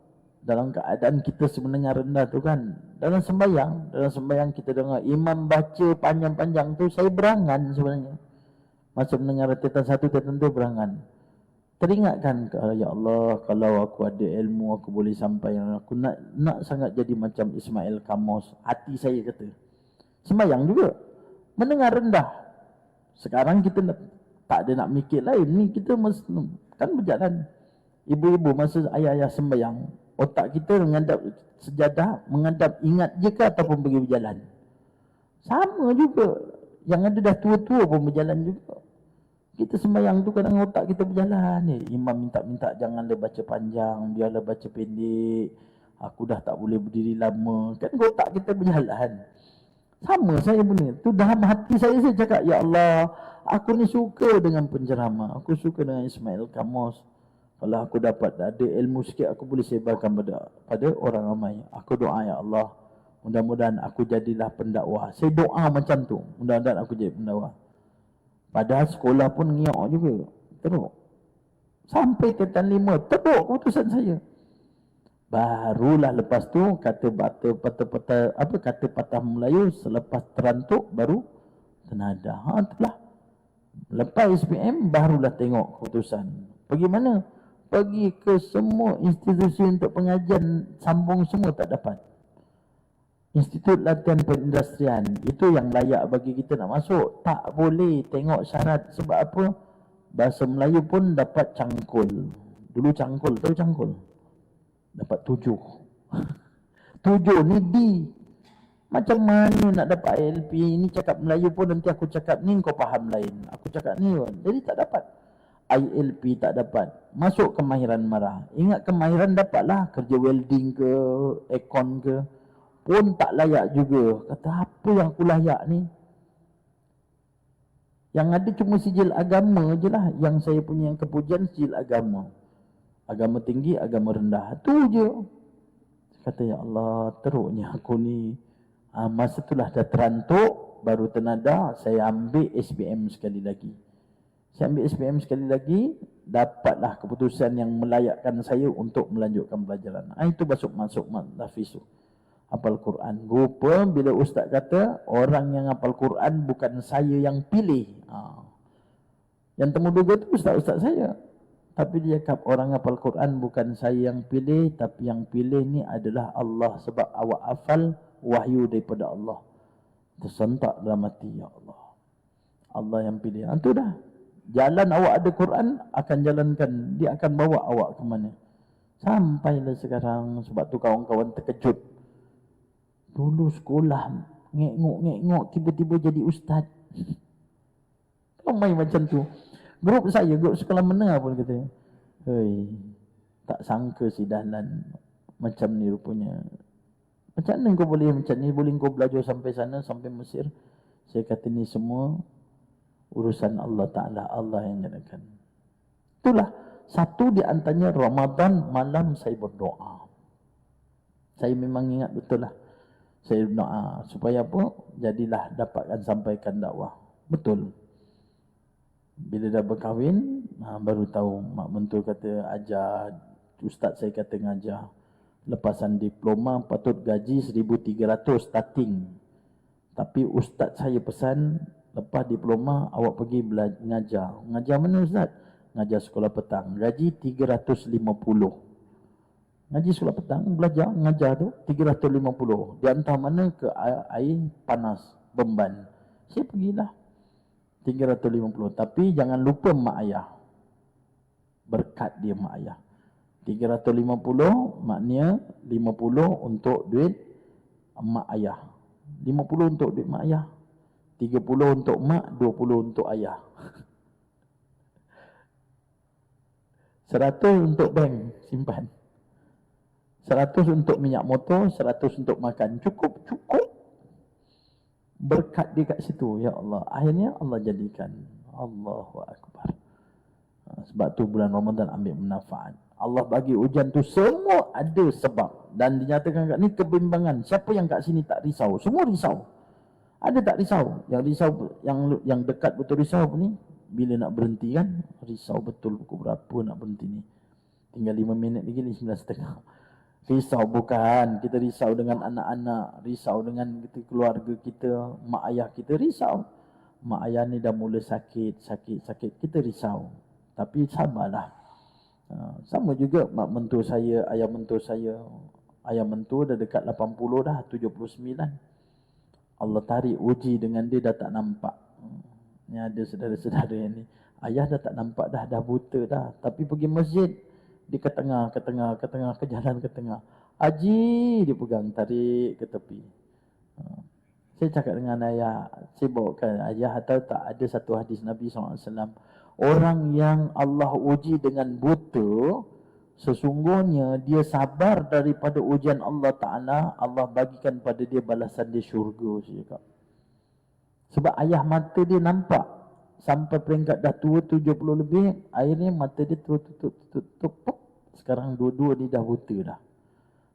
dalam keadaan kita sebenarnya rendah tu kan, dalam sembahyang kita dengar imam baca panjang-panjang tu, saya berangan sebenarnya. Masa mendengar tingkatan 1, tingkatan 2 berangan. Teringatkan, ya Allah, kalau aku ada ilmu, aku boleh sampai. Aku nak sangat jadi macam Ismail Kamus. Hati saya kata. Sembahyang juga. Mendengar rendah. Sekarang kita tak ada nak mikir lain. Ni kita kan berjalan. Ibu-ibu masa ayah-ayah sembahyang, otak kita menghadap sejadah, menghadap ingat je ke ataupun pergi berjalan? Sama juga. Yang ada dah tua-tua pun berjalan juga. Kita sembahyang tu kadang otak kita berjalan. Imam minta janganlah baca panjang, biarlah baca pendek. Aku dah tak boleh berdiri lama. Kan otak kita berjalan. Sama saya punya. Tu dalam hati saya cakap, ya Allah, aku ni suka dengan penceramah. Aku suka dengan Ismail Kamus. Kalau aku dapat ada ilmu sikit, aku boleh sebarkan pada orang ramai. Aku doa, ya Allah, mudah-mudahan aku jadilah pendakwah. Saya doa macam tu. Mudah-mudahan aku jadi pendakwah. Padahal sekolah pun ngiok juga. Teruk. Sampai tingkatan 5, teruk keputusan saya. Barulah lepas tu kata patah Melayu, selepas terantuk baru tenada. Itulah. Lepas SPM barulah tengok keputusan. Pergi mana? Pergi ke semua institusi untuk pengajian, sambung semua tak dapat. Institut Latihan Perindustrian, itu yang layak bagi kita nak masuk. Tak boleh tengok syarat. Sebab apa? Bahasa Melayu pun dapat cangkul. Dulu cangkul, tahu cangkul? Dapat 7. 7 ni D. Macam mana nak dapat ILP? Ni cakap Melayu pun nanti aku cakap ni kau faham lain. Aku cakap ni pun. Jadi tak dapat. ILP tak dapat. Masuk kemahiran marah. Ingat kemahiran dapatlah. Kerja welding ke, aircon ke. Pun tak layak juga. Kata apa yang aku layak ni? Yang ada cuma sijil agama je lah. Yang saya punya yang kepujian sijil agama. Agama tinggi, agama rendah. Itu je. Kata ya Allah, teruknya aku ni. Masa itulah dah terantuk, baru tenada, saya ambil SPM sekali lagi. Saya ambil SPM sekali lagi, dapatlah keputusan yang melayakkan saya untuk melanjutkan pelajaran. Itu masuk Hafiz tu. Hafal Quran. Rupa bila ustaz kata, orang yang hafal Quran bukan saya yang pilih. Yang temu duga tu ustaz-ustaz saya. Tapi dia cakap, orang hafal Quran bukan saya yang pilih, tapi yang pilih ni adalah Allah. Sebab awak hafal wahyu daripada Allah. Tersentak dalam hati, ya Allah. Allah yang pilih. Itu dah. Jalan awak ada Quran, akan jalankan. Dia akan bawa awak ke mana. Sampailah sekarang, sebab tu kawan-kawan terkejut. Dulu sekolah, ngek-ngok, tiba-tiba jadi ustaz. Ramai macam tu. Grup saya, grup sekolah menengah pun kata, hei, tak sangka si Dahlan macam ni rupanya. Macam mana kau boleh macam ni? Boleh kau belajar sampai sana, sampai Mesir? Saya kata ni semua urusan Allah Ta'ala, Allah yang jadikan. Itulah satu di antaranya Ramadan malam saya berdoa. Saya memang ingat betul lah. Saya berdoa supaya apa? Jadilah dapatkan sampaikan dakwah. Betul. Bila dah berkahwin, baru tahu mak mentua kata ajar, ustaz saya kata ngajar. Lepasan diploma patut gaji 1,300 starting. Tapi ustaz saya pesan, lepas diploma awak pergi ngajar. Ngajar mana ustaz? Ngajar sekolah petang. Gaji 350. Ngaji sekolah petang, belajar, ngajar tu 350. Dia hantar mana ke air panas, Bemban. Saya pergilah. 350. Tapi jangan lupa mak ayah. Berkat dia mak ayah. 350 maknanya 50 untuk duit mak ayah. 50 untuk duit mak ayah. 30 untuk mak, 20 untuk ayah. 100 untuk bank, simpan. 100 untuk minyak motor, 100 untuk makan. Cukup. Berkat dia kat situ, ya Allah. Akhirnya Allah jadikan. Allahu Akbar. Sebab tu bulan Ramadan ambil manfaat. Allah bagi ujian tu semua ada sebab. Dan dinyatakan kat ni kebimbangan. Siapa yang kat sini tak risau? Semua risau. Ada tak risau? Yang risau, yang dekat betul risau ni, bila nak berhenti kan? Risau betul pukul berapa nak berhenti ni? Tinggal 5 minit lagi, 9:30. Risau bukan, kita risau dengan anak-anak, risau dengan kita, keluarga kita, mak ayah kita risau. Mak ayah ni dah mula sakit, kita risau. Tapi sabarlah. Sama juga mak mentua saya, ayah mentua saya. Ayah mentua dah dekat 80 dah, 79. Allah tarik uji dengan dia dah tak nampak. Ni ada saudara-saudara yang ni. Ayah dah tak nampak dah buta dah. Tapi pergi masjid, dia ke tengah, ke jalan ke tengah. Haji, dia pegang, tarik ke tepi. Saya cakap dengan ayah, saya bawakan, ayah tahu tak ada satu hadis Nabi SAW. Orang yang Allah uji dengan buta, sesungguhnya dia sabar daripada ujian Allah Ta'ala, Allah bagikan pada dia balasan di syurga. Saya cakap. Sebab ayah mata dia nampak. Sampai peringkat dah tua 70 lebih, akhirnya mata dia tutup. Sekarang dua-dua ni dah buta dah.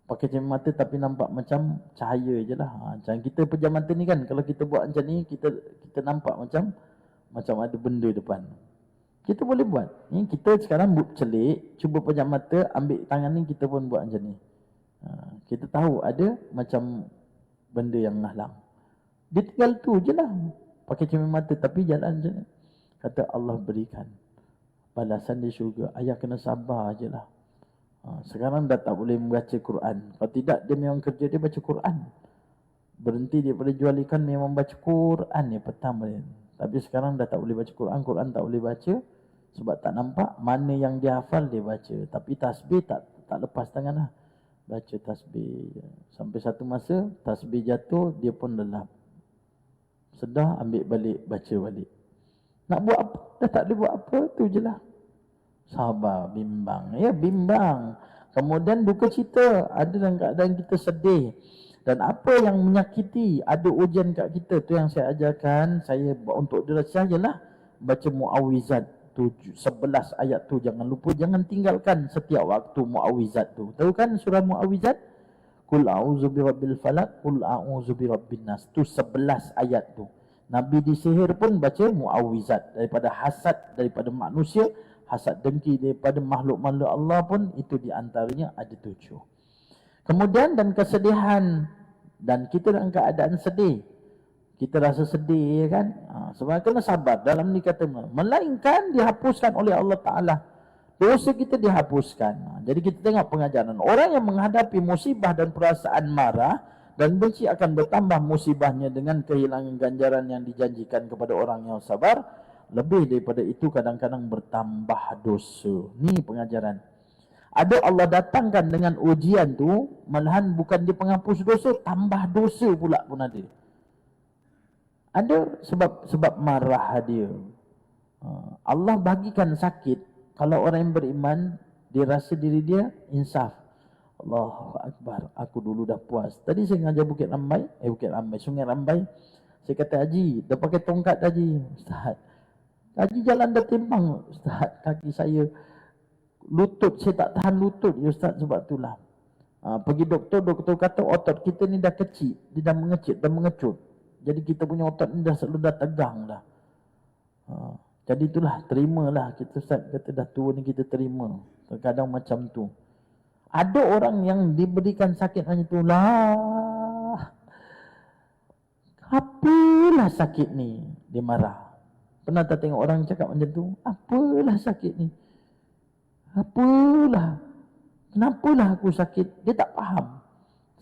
Pakai cermin mata tapi nampak macam cahaya je lah. Macam kita pejam mata ni kan, kalau kita buat macam ni, kita nampak macam ada benda depan. Kita boleh buat. Ni kita sekarang celik, cuba pejam mata, ambil tangan ni, kita pun buat macam ni. Kita tahu ada macam benda yang menghalang. Dia tinggal tu je lah. Pakai cermin mata tapi jalan je. Kata Allah berikan balasan di syurga. Ayah kena sabar je lah. Sekarang dah tak boleh membaca Quran. Kalau tidak, dia memang kerja dia baca Quran. Berhenti daripada jual ikan, memang baca Quran ni pertama dia. Tapi sekarang dah tak boleh baca Quran. Quran tak boleh baca. Sebab tak nampak mana yang dia hafal dia baca. Tapi tasbih tak lepas tangan lah. Baca tasbih. Sampai satu masa tasbih jatuh, dia pun lelap. Sedar, ambil balik, baca balik. Nak buat apa? Dah tak boleh buat apa, tu je lah. Sabar, bimbang. Ya, bimbang. Kemudian duka cita. Ada dalam keadaan kita sedih. Dan apa yang menyakiti, ada ujian kat kita. Tu yang saya ajarkan. Saya untuk diri saya lah. Baca Mu'awizat 11 ayat tu. Jangan lupa, jangan tinggalkan setiap waktu Mu'awizat tu. Tahu kan surah Mu'awizat? Qul a'udzu birabbil falaq, qul a'udzu birabbin nas. Tu 11 ayat tu. Nabi disihir pun baca muawwizat. Daripada hasad daripada manusia, hasad dengki daripada makhluk-makhluk Allah pun, itu di antaranya ada 7. Kemudian dan kesedihan, dan kita dalam keadaan sedih, kita rasa sedih kan, sebab kena sabar. Dalam ni kata, melainkan dihapuskan oleh Allah Ta'ala, dosa kita dihapuskan. Jadi kita tengok pengajaran orang yang menghadapi musibah dan perasaan marah dan benci akan bertambah musibahnya dengan kehilangan ganjaran yang dijanjikan kepada orang yang sabar. Lebih daripada itu kadang-kadang bertambah dosa. Ni pengajaran. Ada Allah datangkan dengan ujian tu, malahan bukan dia penghapus dosa, tambah dosa pula pun ada. Ada sebab marah dia. Allah bagikan sakit. Kalau orang yang beriman, dia rasa diri dia insaf. Allahu Akbar, aku dulu dah puas. Tadi saya ngajar Sungai Rambai. Saya kata, Haji, dah pakai tongkat Haji. Ustaz, Haji jalan dah timbang Ustaz, kaki saya, lutut saya tak tahan lutut ya Ustaz, sebab itulah. Pergi doktor kata otot kita ni dah kecil, dia dah mengecil, dah mengecut. Jadi kita punya otot ni dah selalu dah tegang dah. Jadi itulah, terimalah kita Ustaz, kata dah tua ni kita terima. Terkadang macam tu. Ada orang yang diberikan sakit hanya tu lah. Apalah sakit ni? Dia marah. Pernah tak tengok orang cakap macam tu? Apalah sakit ni? Apalah? Kenapalah aku sakit? Dia tak faham.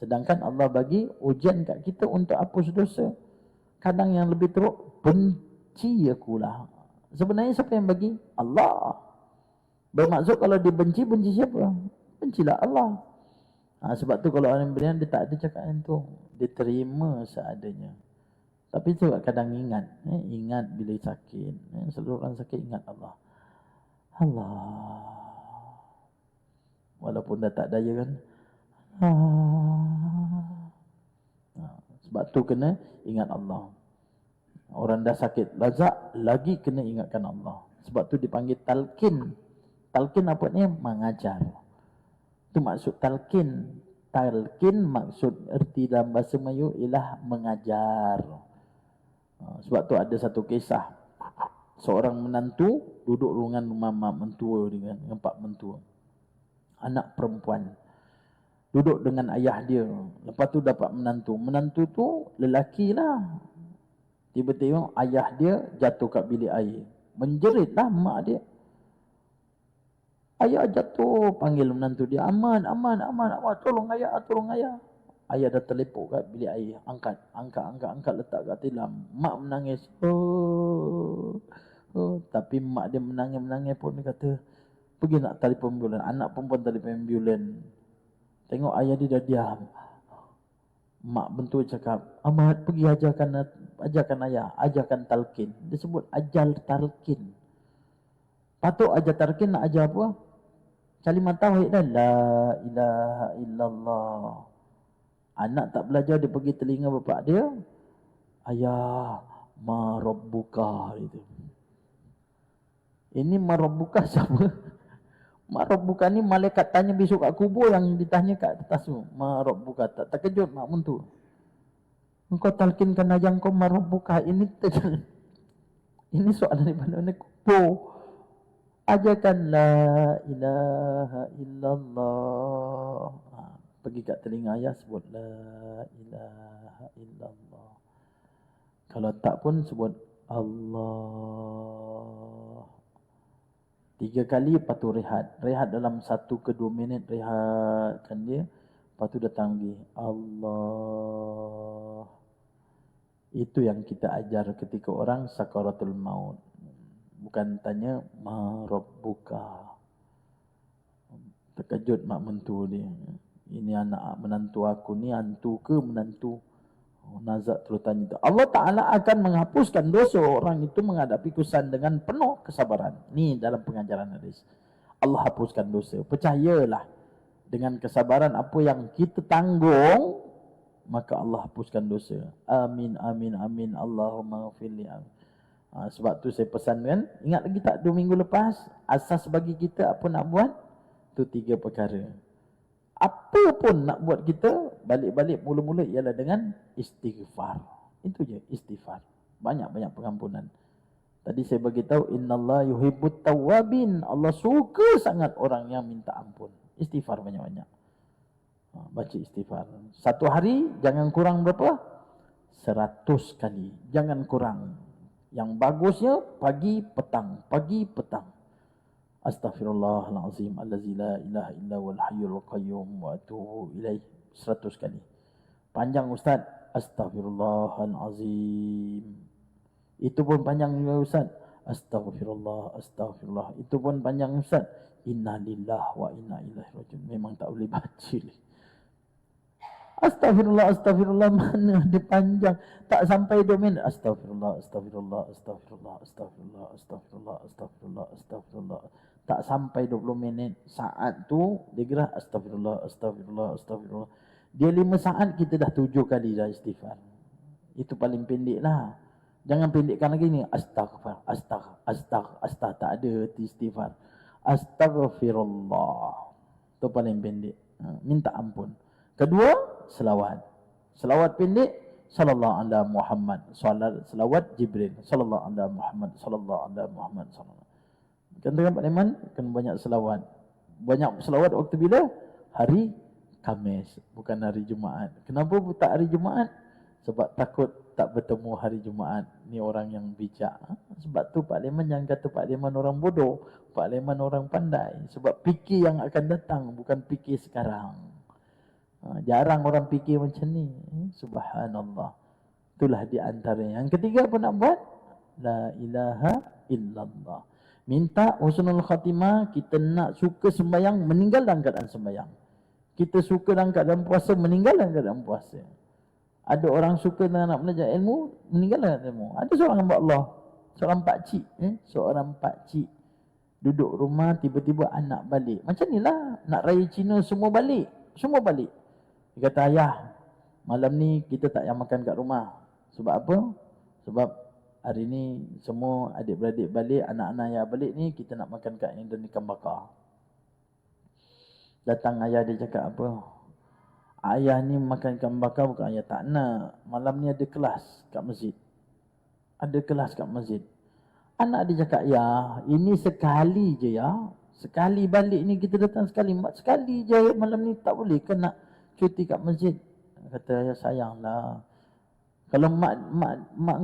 Sedangkan Allah bagi ujian kat kita untuk hapus dosa. Kadang yang lebih teruk, benci akulah. Sebenarnya siapa yang bagi? Allah. Bermaksud kalau dia benci siapa? Bencilah Allah. Sebab tu kalau orang beriman, dia tak ada cakap yang tu. Dia terima seadanya. Tapi sebab kadang ingat. Ingat bila sakit. Selalu orang sakit ingat Allah. Allah. Walaupun dah tak daya kan. Sebab tu kena ingat Allah. Orang dah sakit lazak, lagi kena ingatkan Allah. Sebab tu dipanggil talqin. Talqin apa ni? Mengajar. Itu maksud talqin. Talqin maksud erti dalam bahasa Melayu ialah mengajar. Sebab tu ada satu kisah. Seorang menantu duduk dengan mama mentua dengan pak mentua. Anak perempuan. Duduk dengan ayah dia. Lepas tu dapat menantu. Menantu tu lelaki lah. Tiba-tiba ayah dia jatuh kat bilik air. Menjeritlah mak dia. Ayah jatuh, panggil menantu dia, Aman, tolong ayah. Ayah dah terlepuk kat bilik air, angkat, letak kat tilam. Mak menangis, tapi mak dia menangis pun, dia kata, pergi nak telefon ambulan. Anak perempuan telefon ambulan. Tengok ayah dia dah diam. Mak bentuk cakap, Ahmad, pergi ajarkan ayah, ajarkan talqin. Dia sebut ajar talqin. Patut ajar talqin, nak ajar apa? Kalimat tauhid dah, la ilaha illallah. Anak tak belajar, dia pergi telinga bapak dia, ayah, ma rabbuka itu. Ini ma rabbuka siapa? Ma rabbuka ni malaikat tanya besok kat kubur, yang ditanya kat atas tu. Ma rabbuka, tak terkejut mak mentu. Engkau talkinkan aja engkau ma rabbuka, ini ini soalan daripada mana kubur. Ajarkan la ilaha illallah. Pergi kat telinga ayah sebut la ilaha illallah. Kalau tak pun sebut Allah. 3 kali, lepas tu rehat. Rehat dalam 1 ke 2 minit, rehatkan dia. Lepas tu datang lagi Allah. Itu yang kita ajar ketika orang sakaratul maut. Bukan tanya ma rabbuka. Terkejut mak mentua dia. Ini anak menantu aku ni, hantu ke menantu? Nazak terus tanya tu. Allah Ta'ala akan menghapuskan dosa orang itu menghadapi kesusahan dengan penuh kesabaran. Ni dalam pengajaran hadis. Allah hapuskan dosa. Percayalah dengan kesabaran apa yang kita tanggung, maka Allah hapuskan dosa. Amin, amin, amin. Allahumma ghafirli. Sebab tu saya pesan kan, ingat lagi tak 2 minggu lepas, asas bagi kita apa nak buat? Tu 3 perkara. Apa pun nak buat kita, balik-balik mula-mula ialah dengan istighfar. Itu je, istighfar. Banyak-banyak pengampunan. Tadi saya bagi tahu innallaha yuhibbut tawwabin. Allah suka sangat orang yang minta ampun. Istighfar banyak-banyak. Baca istighfar. Satu hari jangan kurang berapa? 100 kali. Jangan kurang. Yang bagusnya pagi petang, pagi petang. Astaghfirullahalazim allazi la ilaha illa huwal hayyul qayyum wa atubu ilaih 100 kali. Panjang ustaz, astaghfirullahalazim. Itu pun panjang juga ustaz. Astaghfirullah, astagfirullah. Itu pun panjang ustaz. Inna lillahi wa inna ilaihi rajiun. Memang tak boleh baca. Astagfirullah, astagfirullah, mana dia panjang. Tak sampai 2 minit. Astagfirullah, astagfirullah, astagfirullah, astagfirullah, astagfirullah, astagfirullah, astagfirullah. Tak sampai 20 minit. Saat tu, dia kira astagfirullah, astagfirullah, astagfirullah. Dia 5 saat, kita dah 7 kali dah istighfar. Itu paling pendek lah. Jangan pendekkan lagi ni. Astaghfar, astagh. Tak ada istighfar. Astaghfirullah. Itu paling pendek. Minta ampun. Kedua, selawat. Selawat pendek, sallallahu alaihi Muhammad. Selawat Jibril, sallallahu alaihi Muhammad, sallallahu alaihi Muhammad, sallallahu. Katakan Pak Leman, kena banyak selawat. Banyak selawat waktu bila? Hari Khamis, bukan hari Jumaat. Kenapa tak hari Jumaat? Sebab takut tak bertemu hari Jumaat. Ni orang yang bijak. Sebab tu Pak Leman jangan kata Pak Leman orang bodoh. Pak Leman orang pandai. Sebab fikir yang akan datang, bukan fikir sekarang. Jarang orang fikir macam ni. Subhanallah. Itulah di antaranya. Yang ketiga pun nak buat. La ilaha illallah. Minta husnul khatimah. Kita nak suka sembahyang, meninggal dalam keadaan sembahyang. Kita suka dalam keadaan puasa, meninggal dalam keadaan puasa. Ada orang suka dengan nak belajar ilmu, meninggal dalam ilmu. Ada seorang hamba Allah. Seorang pakcik. Seorang pakcik. Duduk rumah, tiba-tiba anak balik. Macam ni lah. Nak raya Cina, semua balik. Semua balik. Dia kata, ayah, malam ni kita tak payah makan kat rumah. Sebab apa? Sebab hari ni semua adik-beradik balik, anak-anak ayah balik ni, kita nak makan kat Indon ikan bakar. Datang ayah dia cakap apa? Ayah ni makan ikan bakar bukan ayah tak nak. Malam ni ada kelas kat masjid. Ada kelas kat masjid. Anak dia cakap, ya, ini sekali je ya. Sekali balik ni kita datang sekali. Sekali je malam ni tak boleh ke nak cuti kat masjid? Kata, ya sayanglah. Kalau mak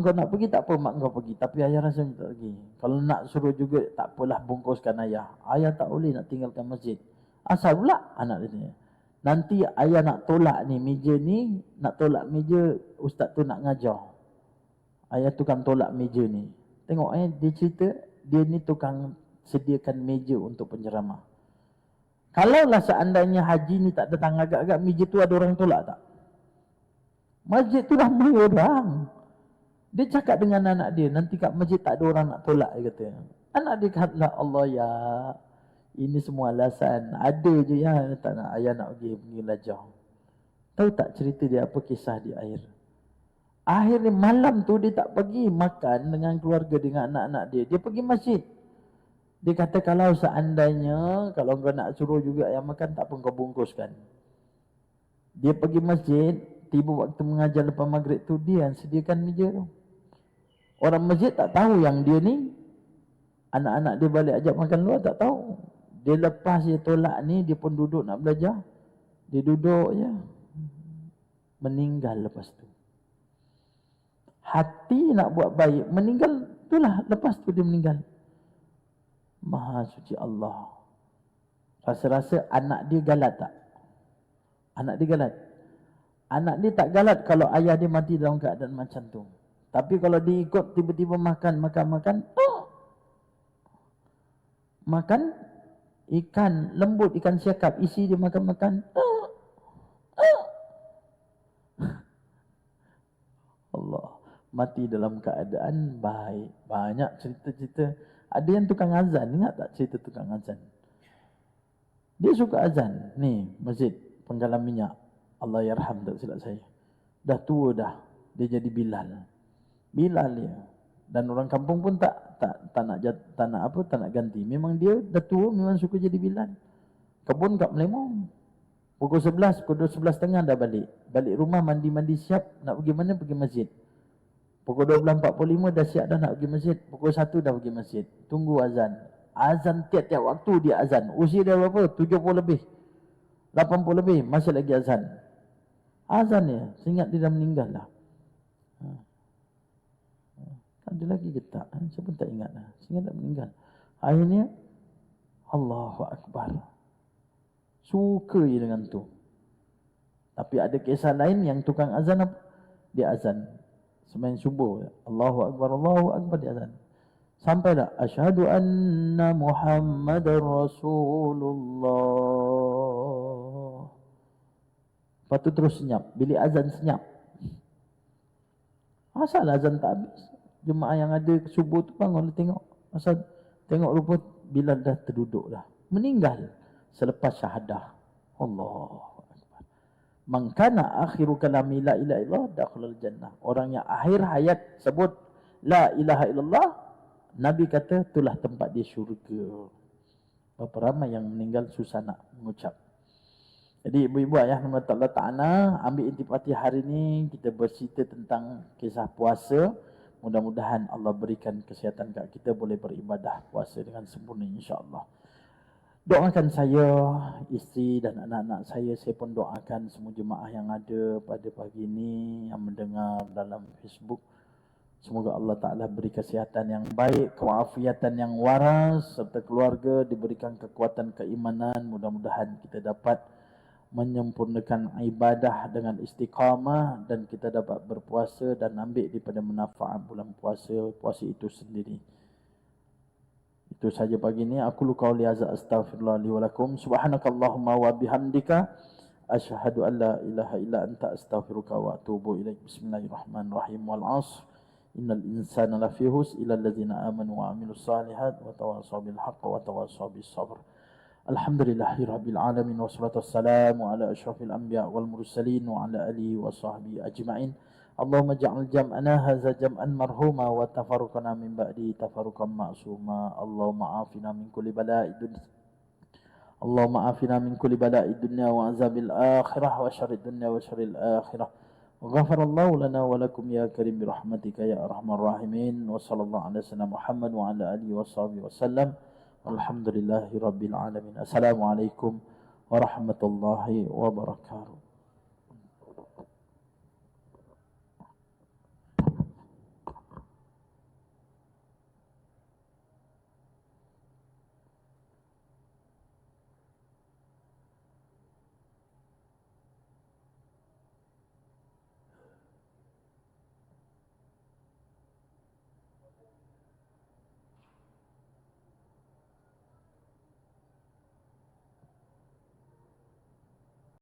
kau nak pergi tak apa, mak kau pergi. Tapi ayah rasa tak pergi. Kalau nak suruh juga tak apalah, bungkuskan ayah. Ayah tak boleh nak tinggalkan masjid. Asal pula anak dia tanya. Nanti ayah nak tolak ni meja ni, nak tolak meja ustaz tu nak ngajar. Ayah tukang tolak meja ni. Tengok dia cerita, dia ni tukang sediakan meja untuk penceramah. Kalaulah seandainya haji ni tak datang agak-agak, meja tu ada orang tolak tak? Masjid tu ramai orang. Dia cakap dengan anak dia, nanti kat masjid tak ada orang nak tolak, dia kata. Anak dia kata, Allah ya, ini semua alasan. Ada je ya, tak nak, ayah nak pergi belajar. Tahu tak cerita dia apa kisah di akhir? Akhirnya malam tu dia tak pergi makan dengan keluarga, dengan anak-anak dia. Dia pergi masjid. Dia kata kalau seandainya, kalau kau nak suruh juga ayah makan, tak pun kau bungkuskan. Dia pergi masjid, tiba waktu mengajar lepas maghrib tu, dia yang sediakan meja tu. Orang masjid tak tahu yang dia ni, anak-anak dia balik ajak makan luar, tak tahu. Dia lepas dia tolak ni, dia pun duduk nak belajar. Dia duduk je. Meninggal lepas tu. Hati nak buat baik, meninggal, itulah lepas tu dia meninggal. Maha suci Allah. Rasa-rasa anak dia galat tak? Anak dia galat. Anak dia tak galat kalau ayah dia mati dalam keadaan macam tu. Tapi kalau dia ikut tiba-tiba makan. Makan ikan lembut, ikan siakap, isi dia makan. Allah. Mati dalam keadaan baik. Banyak cerita-cerita. Ada yang tukang azan. Ingat tak cerita tukang azan? Dia suka azan. Ni, masjid Penggalan Minyak. Allah yarham, tak silap saya. Dah tua dah. Dia jadi Bilal. Bilal dia. Dan orang kampung pun tak nak ganti. Memang dia dah tua, memang suka jadi Bilal. Kebun kat Melemong. Pukul 11, pukul 11.30 dah balik. Balik rumah, mandi-mandi siap. Nak pergi mana? Pergi masjid. Pukul 12.45 dah siap dah nak pergi masjid. Pukul 1 dah pergi masjid. Tunggu azan. Azan tiap-tiap waktu dia azan. Usia dia berapa? 70 lebih. 80 lebih. Masih lagi azan. Azan dia. Seingat dia dah meninggal lah. Ada lagi ke tak? Saya pun tak ingat lah. Seingat dah meninggal. Akhirnya, Allahu Akbar. Suka je dengan tu. Tapi ada kisah lain yang tukang azan apa? Dia azan. Semain subuh. Allahu Akbar, dia azan. Sampai dah. Asyhadu anna Muhammadar Rasulullah. Lepas tu terus senyap. Bila azan senyap. Asal azan tak habis. Jemaah yang ada subuh tu bangun tengok. Asal tengok rupa Bilal dah terduduk dah. Meninggal. Selepas syahadah. Allah. Man kana akhiru kalami la ilaha illallah dakhalal jannah. Orang yang akhir hayat sebut la ilaha illallah, Nabi kata itulah tempat dia syurga. Berapa ramai yang meninggal susah nak mengucap. Jadi ibu-ibu ayah nama Allah Ta'ala, ambil intipati hari ini kita bercerita tentang kisah puasa. Mudah-mudahan Allah berikan kesihatan kat kita boleh beribadah puasa dengan sempurna insya-Allah. Doakan saya, isteri dan anak-anak saya pun doakan semua jemaah yang ada pada pagi ini yang mendengar dalam Facebook. Semoga Allah Ta'ala beri kesihatan yang baik, kewafiatan yang waras, serta keluarga diberikan kekuatan keimanan. Mudah-mudahan kita dapat menyempurnakan ibadah dengan istiqamah dan kita dapat berpuasa dan ambil daripada manfaat bulan puasa itu sendiri. Itu saja pagi ini. Aku lu qauli hadza astaghfirullah li wa lakum. Subhanakallahumma wa bihamdika asyhadu an la ilaha illa anta astaghfiruka wa atubu ilaik. Bismillahirrahmanirrahim. Wal 'ashr. Innal insana lafi khusr illa allazina amanu wa 'amilus solihat wa tawassaw bil haqqi wa tawassaw bis sabr. Alhamdulillahirabbil alamin wassalatu wassalamu ala asyrafil anbiya wal mursalin wa ala alihi wa sahbihi ajma'in. Allahumma ja'al jam'ana hadza jam'an marhuma wa tafarruqana min ba'di tafarruqan ma'suma. Allahumma afina min kulli bala'id dunya. Allahumma afina min kulli bala'id dunya wa azabil akhirah wa syarrid dunya wa syarril akhirah. Ghafarallahu lana wa lakum ya karim bi rahmatika ya arhamar rahimin. Wa sallallahu ala sayyidina Muhammad wa ala alihi wa sahbihi wasallam. Alhamdulillahirabbil alamin. Assalamualaikum warahmatullahi wabarakatuh.